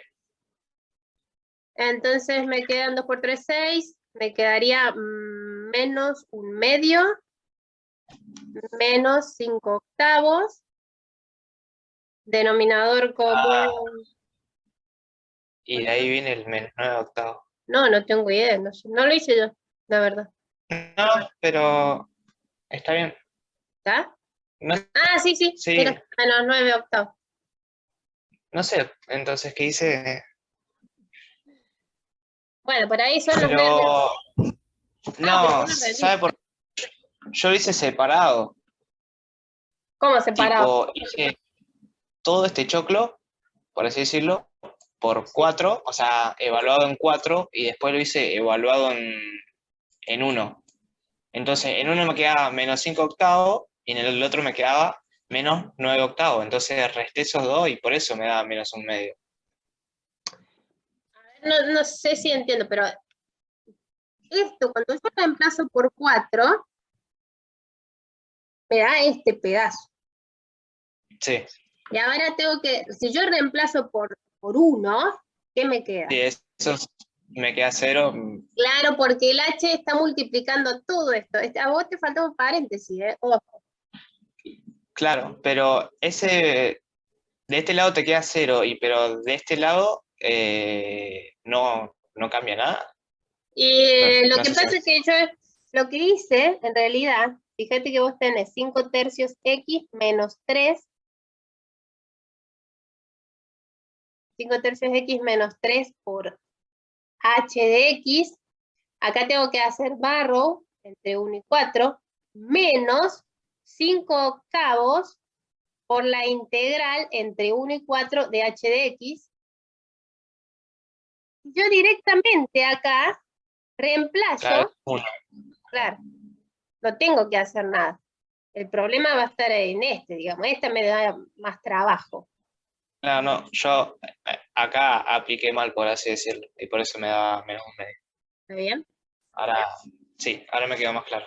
entonces me quedan 2 por 3, 6. Me quedaría menos 1 medio, menos 5 octavos. Denominador común. Y de ahí viene el menos 9 octavos. No tengo idea, no sé. No lo hice yo, la verdad. No, pero está bien. ¿Está? No, Ah, sí, sí, mira, menos 9 octavos. no sé, entonces, ¿qué hice? Bueno, por ahí son los medios. Pero, Pero no, vos lo rendiste. ¿sabe por qué? Yo hice separado. ¿Cómo separado? Tipo, hice todo este choclo, por así decirlo, por 4, o sea, evaluado en 4, y después lo hice evaluado en 1. Entonces, en uno me quedaba menos 5 octavos y en el otro me quedaba menos 9 octavos. Entonces resté esos dos y por eso me da menos un medio. No sé si entiendo, pero esto, cuando yo reemplazo por 4, me da este pedazo. Sí, Y ahora tengo que, si yo reemplazo por 1, ¿qué me queda? sí, eso me queda 0. Claro, porque el H está multiplicando todo esto. A vos te falta un paréntesis, ¿eh? Ojo. Claro, pero de este lado te queda 0, pero de este lado no cambia nada. Y lo No que sé si pasa es que yo, lo que hice, en realidad, fíjate que vos tenés 5 tercios X menos 3. 5 tercios X menos 3 por H de X. Acá tengo que hacer barrow entre 1 y 4, menos 5 octavos por la integral entre 1 y 4 de h de x. Yo directamente acá reemplazo, Claro, 1. claro, no tengo que hacer nada. El problema va a estar en este, digamos, este me da más trabajo. Claro, no, yo acá apliqué mal, por así decirlo, y por eso me da menos un medio. ¿Está bien? Ahora, sí, ahora me quedó más claro.